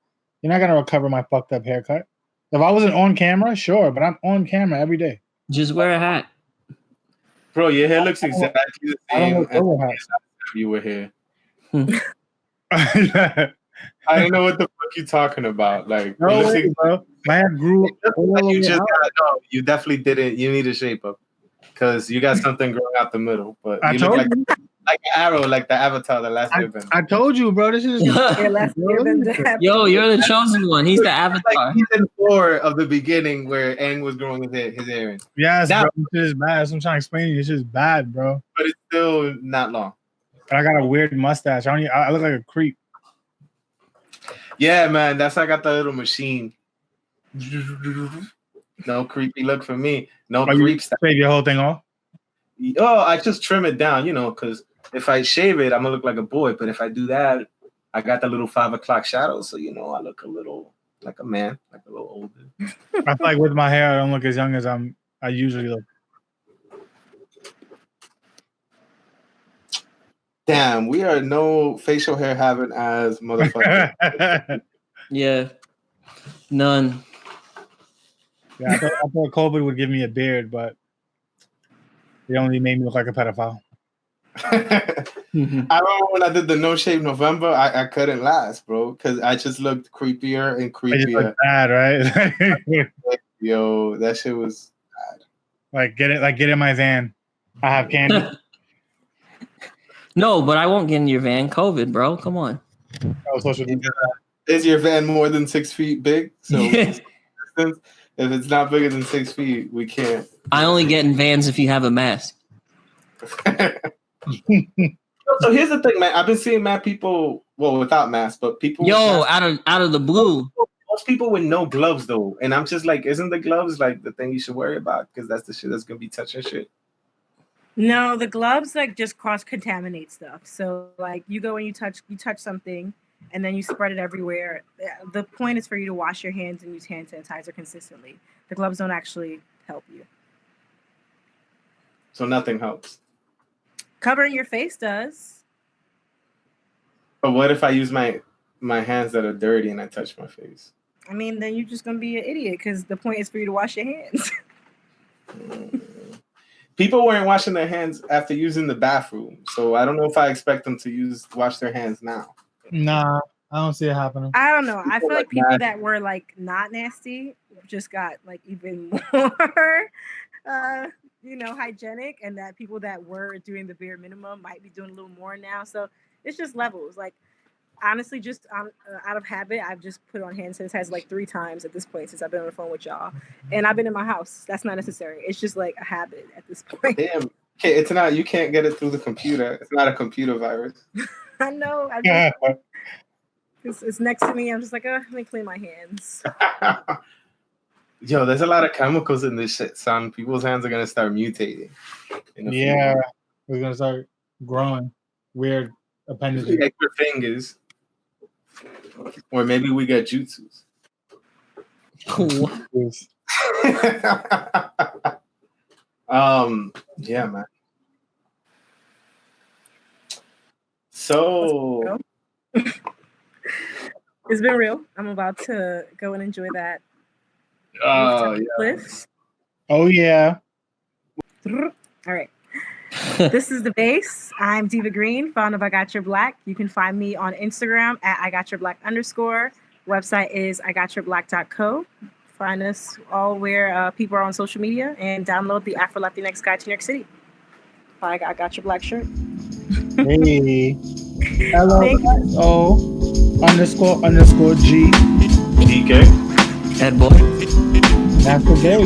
You're not gonna recover my fucked up haircut. If I wasn't on camera, sure, but I'm on camera every day. Just wear a hat, bro. Your hair looks exactly the same as you were here. I don't know what the fuck you talking about. Like, no way, bro. My hair grew. You definitely didn't. You need a shape up because you got something growing out the middle. But you look like an arrow, like the Avatar, the last Airbender. I told you, bro. This is yo. You're the chosen one. He's the Avatar. Like season 4 of the beginning where Aang was growing his hair in. Yes, bro. This is bad. So I'm trying to explain to you. This is bad, bro. But it's still not long. I got a weird mustache. I look like a creep. Yeah, man. That's how I got the little machine. No creepy look for me. No creep stuff. Shave your whole thing off? Oh, I just trim it down, because if I shave it, I'm going to look like a boy. But if I do that, I got the little 5 o'clock shadow. So, I look a little like a man, like a little older. I feel like with my hair, I don't look as young as I usually look. Damn, we are no facial hair having as motherfuckers. Yeah, none. Yeah, I thought COVID would give me a beard, but it only made me look like a pedophile. I remember when I did the No Shave November, I couldn't last, bro, because I just looked creepier and I just creepier. look bad, right? Yo, that shit was Like get in my van. I have candy. No, but I won't get in your van. COVID, bro. Come on. Oh, social distance. Is your van more than 6 feet big? So Yeah. if it's not bigger than 6 feet, we can't. I only get in vans if you have a mask. So here's the thing, man. I've been seeing mad people, well, without masks, but people. Yo, out of the blue. Most people with no gloves though, and I'm just like, isn't the gloves like the thing you should worry about? Because that's the shit that's gonna be touching shit. No, the gloves like just cross contaminate stuff. So like you go and you touch something, and then you spread it everywhere. The point is for you to wash your hands and use hand sanitizer consistently. The gloves don't actually help you. So nothing helps. Covering your face does. But what if I use my hands that are dirty and I touch my face? I mean, then you're just gonna be an idiot because the point is for you to wash your hands. People weren't washing their hands after using the bathroom, so I don't know if I expect them to wash their hands now. Nah, I don't see it happening. I don't know. I feel like people nasty. that were like not nasty just got like even more, hygienic, and that people that were doing the bare minimum might be doing a little more now. So it's just levels. Like honestly, just out of habit, I've just put on hand sanitizer like 3 times at this point since I've been on the phone with y'all, and I've been in my house. That's not necessary. It's just like a habit at this point. Damn, okay, it's not. You can't get it through the computer. It's not a computer virus. I know. It's next to me. I'm just like, let me clean my hands. Yo, there's a lot of chemicals in this shit, son. People's hands are gonna start mutating. Yeah, we're gonna start growing weird appendages. Like your fingers, or maybe we got jutsus. Yeah, man. So it's been real. I'm about to go and enjoy that. Cliffs. Oh yeah. All right. This is the base. I'm Diva Green, founder of I Got Your Black. You can find me on Instagram at IGotYourBlack_. Website is IGotYourBlack.co. Find us all where people are on social media and download the Afro Latinx Guide to New York City. I got your black shirt. Hey. LO__G. DK. Head boy. That's the day.